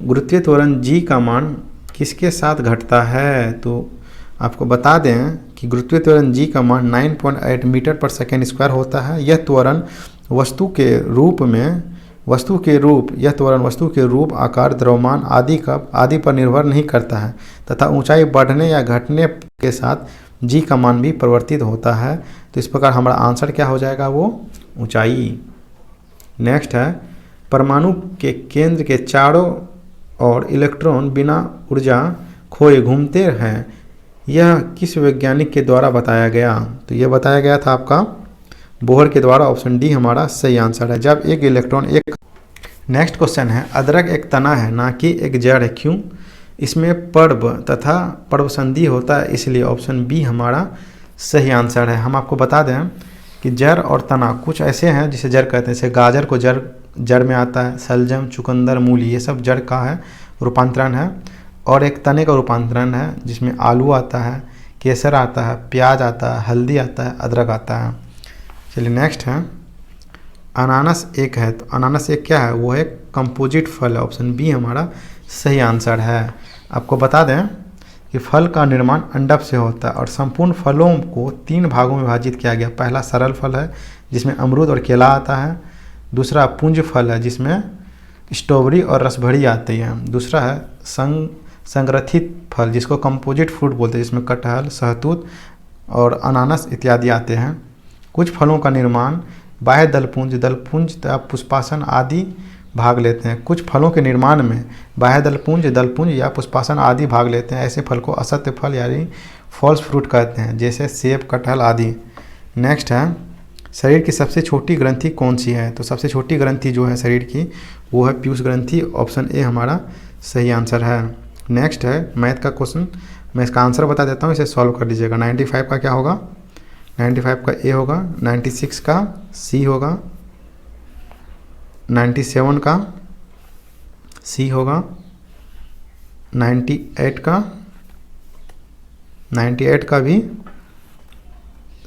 गुरुत्वीय त्वरण जी का मान किसके साथ घटता है? तो आपको बता दें कि गुरुत्वीय त्वरण जी का मान 9.8 मीटर पर सेकेंड स्क्वायर होता है। यह त्वरण वस्तु के रूप, आकार, द्रव्यमान आदि पर निर्भर नहीं करता है तथा ऊंचाई बढ़ने या घटने के साथ जी का मान भी परिवर्तित होता है। तो इस प्रकार हमारा आंसर क्या हो जाएगा, वो ऊंचाई। नेक्स्ट है, परमाणु के केंद्र के चारों ओर इलेक्ट्रॉन बिना ऊर्जा खोए घूमते हैं, यह किस वैज्ञानिक के द्वारा बताया गया? तो यह बताया गया था आपका बोहर के द्वारा। ऑप्शन डी हमारा सही आंसर है। जब एक इलेक्ट्रॉन एक नेक्स्ट क्वेश्चन है, अदरक एक तना है ना कि एक जड़ है, क्यों? इसमें पर्व तथा पर्वसंधि होता है, इसलिए ऑप्शन बी हमारा सही आंसर है। हम आपको बता दें कि जड़ और तना कुछ ऐसे हैं जिसे जड़ कहते हैं। जैसे गाजर को जड़ में आता है, सलजम, चुकंदर, मूली, ये सब जड़ का है, रूपांतरण है। और एक तने का रूपांतरण है जिसमें आलू आता है, केसर आता है, प्याज आता है, हल्दी आता है, अदरक आता है। चलिए नेक्स्ट है, अनानास एक है, तो अनानास एक क्या है, वो एक कंपोजिट फल है। ऑप्शन बी हमारा सही आंसर है। आपको बता दें कि फल का निर्माण अंडक से होता है और संपूर्ण फलों को 3 भागों में विभाजित किया गया। पहला सरल फल है जिसमें अमरूद और केला आता है। दूसरा पुंज फल है जिसमें स्ट्रॉबेरी और रसभरी आती है। दूसरा है संग्रथित फल जिसको कंपोजिट फ्रूट बोलते हैं, जिसमें कटहल, सहतूत और अनानास इत्यादि आते हैं। कुछ फलों का निर्माण बाह्य दलपुंज तथा पुष्पासन आदि भाग लेते हैं। कुछ फलों के निर्माण में बाह्य दलपुंज या पुष्पासन आदि भाग लेते हैं। ऐसे फल को असत्य फल यानी फॉल्स फ्रूट कहते हैं, जैसे सेब, कटहल आदि। नेक्स्ट है, शरीर की सबसे छोटी ग्रंथि कौन सी है? तो सबसे छोटी ग्रंथि जो है शरीर की, वो है पीयूष ग्रंथि। ऑप्शन ए हमारा सही आंसर है। नेक्स्ट है मैथ का क्वेश्चन, मैं इसका आंसर बता देता हूँ, इसे सॉल्व कर लीजिएगा। 95 का क्या होगा? 95 का ए होगा, 96 का सी होगा, 97 का सी होगा, 98 का भी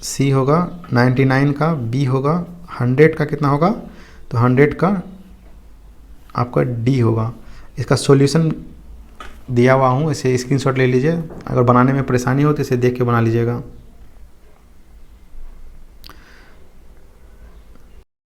सी होगा, 99 का बी होगा, 100 का कितना होगा? तो 100 का आपका डी होगा। इसका सॉल्यूशन दिया हुआ हूँ, इसे स्क्रीनशॉट ले लीजिए। अगर बनाने में परेशानी हो तो इसे देख के बना लीजिएगा।